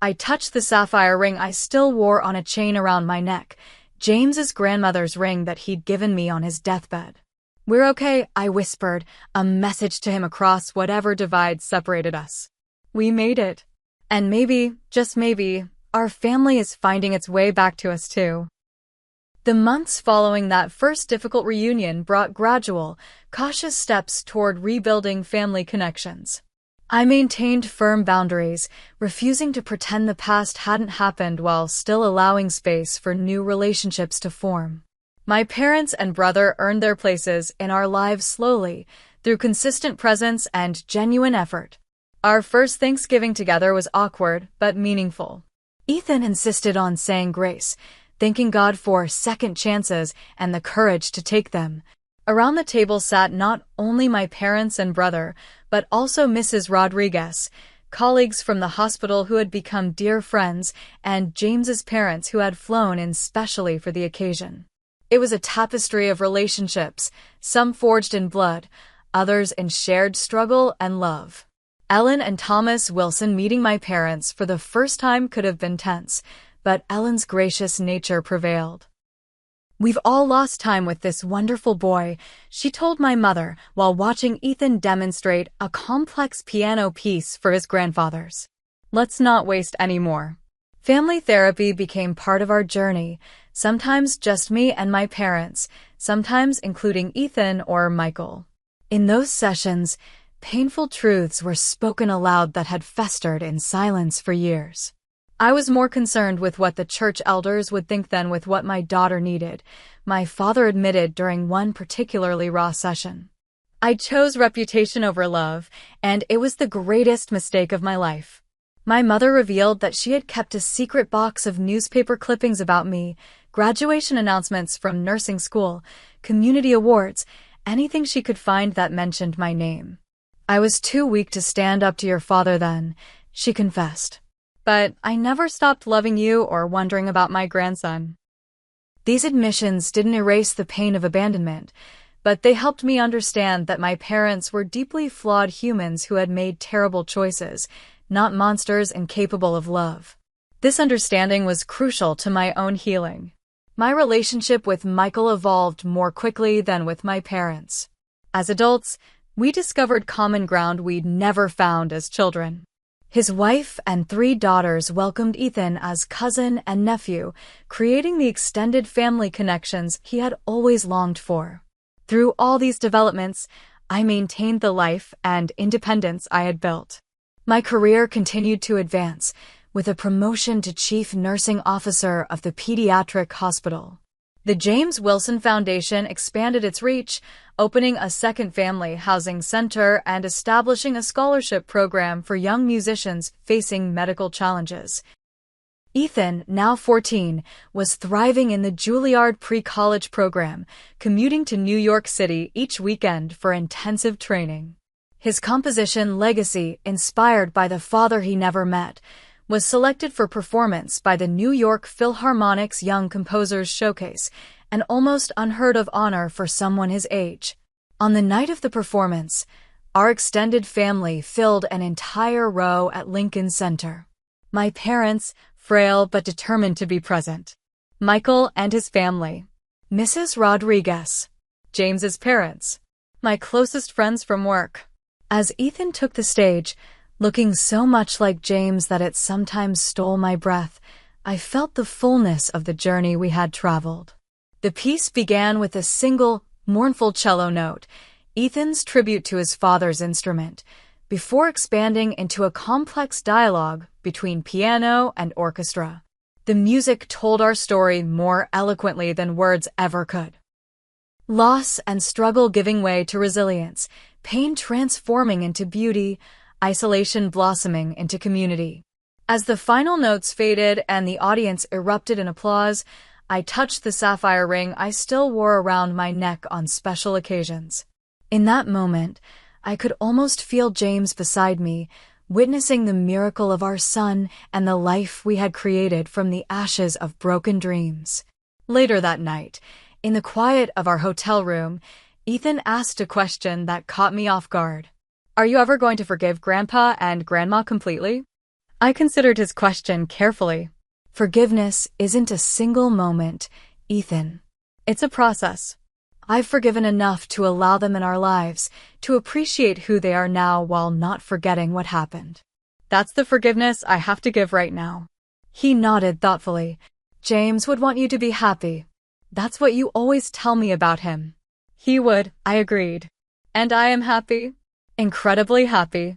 I touched the sapphire ring I still wore on a chain around my neck, James's grandmother's ring that he'd given me on his deathbed. "We're okay," I whispered, a message to him across whatever divide separated us. "We made it. And maybe, just maybe, our family is finding its way back to us too." The months following that first difficult reunion brought gradual, cautious steps toward rebuilding family connections. I maintained firm boundaries, refusing to pretend the past hadn't happened while still allowing space for new relationships to form. My parents and brother earned their places in our lives slowly, through consistent presence and genuine effort. Our first Thanksgiving together was awkward, but meaningful. Ethan insisted on saying grace, thanking God for second chances and the courage to take them. Around the table sat not only my parents and brother, but also Mrs. Rodriguez, colleagues from the hospital who had become dear friends, and James's parents who had flown in specially for the occasion. It was a tapestry of relationships, some forged in blood, others in shared struggle and love. Ellen and Thomas Wilson meeting my parents for the first time could have been tense, but Ellen's gracious nature prevailed. "We've all lost time with this wonderful boy," she told my mother while watching Ethan demonstrate a complex piano piece for his grandfathers. "Let's not waste any more." Family therapy became part of our journey, sometimes just me and my parents, sometimes including Ethan or Michael. In those sessions, painful truths were spoken aloud that had festered in silence for years. I was more concerned with what the church elders would think than with what my daughter needed, my father admitted during one particularly raw session. "I chose reputation over love, and it was the greatest mistake of my life." My mother revealed that she had kept a secret box of newspaper clippings about me, graduation announcements from nursing school, community awards, anything she could find that mentioned my name. "I was too weak to stand up to your father then," she confessed. "But I never stopped loving you or wondering about my grandson." These admissions didn't erase the pain of abandonment, but they helped me understand that my parents were deeply flawed humans who had made terrible choices, not monsters incapable of love. This understanding was crucial to my own healing. My relationship with Michael evolved more quickly than with my parents. As adults, we discovered common ground we'd never found as children. His wife and 3 daughters welcomed Ethan as cousin and nephew, creating the extended family connections he had always longed for. Through all these developments, I maintained the life and independence I had built. My career continued to advance, with a promotion to Chief Nursing Officer of the Pediatric Hospital. The James Wilson Foundation expanded its reach, opening a second family housing center and establishing a scholarship program for young musicians facing medical challenges. Ethan, now 14, was thriving in the Juilliard pre-college program, commuting to New York City each weekend for intensive training. His composition legacy, inspired by the father he never met, was selected for performance by the New York Philharmonic's Young Composers Showcase, an almost unheard-of honor for someone his age. On the night of the performance, our extended family filled an entire row at Lincoln Center. My parents, frail but determined to be present. Michael and his family. Mrs. Rodriguez. James's parents. My closest friends from work. As Ethan took the stage, looking so much like James that it sometimes stole my breath, I felt the fullness of the journey we had traveled. The piece began with a single, mournful cello note, Ethan's tribute to his father's instrument, before expanding into a complex dialogue between piano and orchestra. The music told our story more eloquently than words ever could. Loss and struggle giving way to resilience, pain transforming into beauty, isolation blossoming into community. As the final notes faded and the audience erupted in applause, I touched the sapphire ring I still wore around my neck on special occasions. In that moment, I could almost feel James beside me, witnessing the miracle of our son and the life we had created from the ashes of broken dreams. Later that night, in the quiet of our hotel room, Ethan asked a question that caught me off guard. "Are you ever going to forgive Grandpa and Grandma completely?" I considered his question carefully. "Forgiveness isn't a single moment, Ethan. It's a process. I've forgiven enough to allow them in our lives, to appreciate who they are now while not forgetting what happened. That's the forgiveness I have to give right now." He nodded thoughtfully. "James would want you to be happy. That's what you always tell me about him." "He would," I agreed. "And I am happy. Incredibly happy."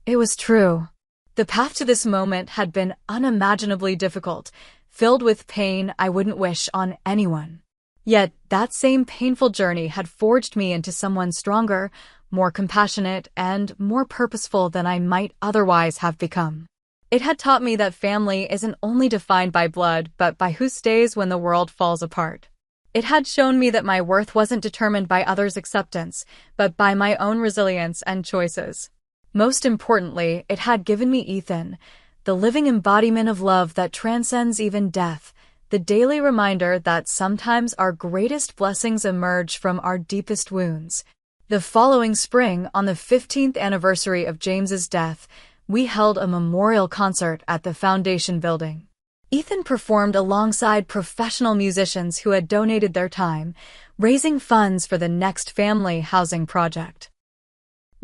It was true. The path to this moment had been unimaginably difficult, filled with pain I wouldn't wish on anyone. Yet that same painful journey had forged me into someone stronger, more compassionate, and more purposeful than I might otherwise have become. It had taught me that family isn't only defined by blood, but by who stays when the world falls apart. It had shown me that my worth wasn't determined by others' acceptance, but by my own resilience and choices. Most importantly, it had given me Ethan, the living embodiment of love that transcends even death, the daily reminder that sometimes our greatest blessings emerge from our deepest wounds. The following spring, on the 15th anniversary of James's death, we held a memorial concert at the Foundation building. Ethan performed alongside professional musicians who had donated their time, raising funds for the next family housing project.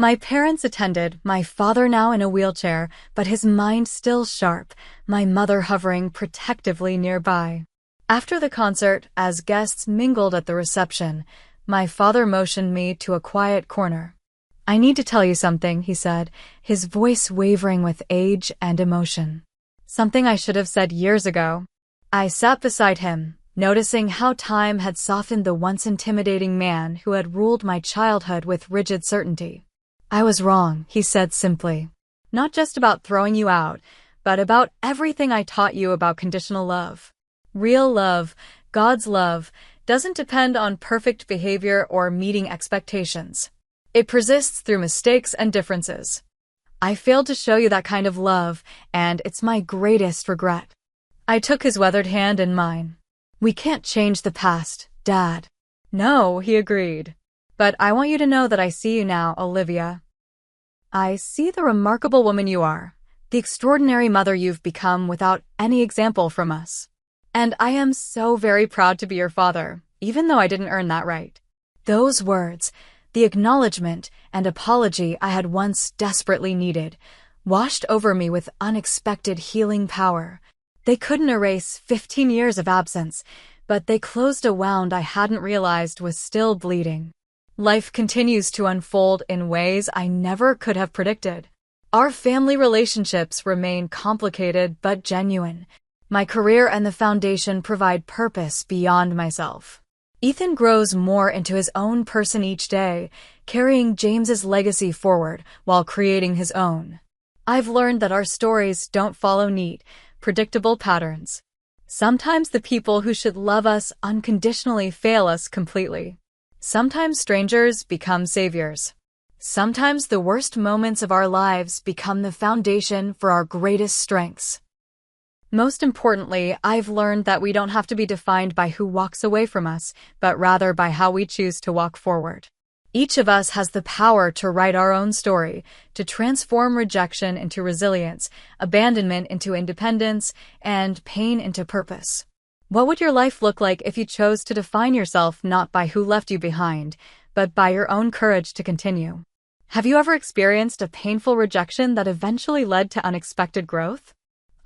My parents attended, my father now in a wheelchair, but his mind still sharp, my mother hovering protectively nearby. After the concert, as guests mingled at the reception, my father motioned me to a quiet corner. "I need to tell you something," he said, his voice wavering with age and emotion. Something I should have said years ago. I sat beside him, noticing how time had softened the once intimidating man who had ruled my childhood with rigid certainty. "I was wrong," he said simply. "Not just about throwing you out, but about everything I taught you about conditional love. Real love, God's love, doesn't depend on perfect behavior or meeting expectations. It persists through mistakes and differences. I failed to show you that kind of love, and it's my greatest regret." I took his weathered hand in mine. "We can't change the past, Dad." "No," he agreed. "But I want you to know that I see you now, Olivia. I see the remarkable woman you are, the extraordinary mother you've become without any example from us. And I am so very proud to be your father, even though I didn't earn that right." Those words, the acknowledgement and apology I had once desperately needed, washed over me with unexpected healing power. They couldn't erase 15 years of absence, but they closed a wound I hadn't realized was still bleeding. Life continues to unfold in ways I never could have predicted. Our family relationships remain complicated but genuine. My career and the Foundation provide purpose beyond myself. Ethan grows more into his own person each day, carrying James's legacy forward while creating his own. I've learned that our stories don't follow neat, predictable patterns. Sometimes the people who should love us unconditionally fail us completely. Sometimes strangers become saviors. Sometimes the worst moments of our lives become the foundation for our greatest strengths. Most importantly, I've learned that we don't have to be defined by who walks away from us, but rather by how we choose to walk forward. Each of us has the power to write our own story, to transform rejection into resilience, abandonment into independence, and pain into purpose. What would your life look like if you chose to define yourself not by who left you behind, but by your own courage to continue? Have you ever experienced a painful rejection that eventually led to unexpected growth?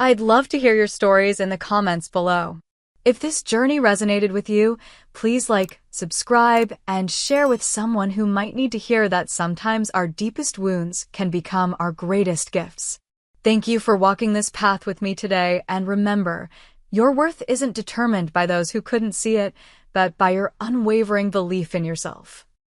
I'd love to hear your stories in the comments below. If this journey resonated with you, please like, subscribe, and share with someone who might need to hear that sometimes our deepest wounds can become our greatest gifts. Thank you for walking this path with me today, and remember, your worth isn't determined by those who couldn't see it, but by your unwavering belief in yourself.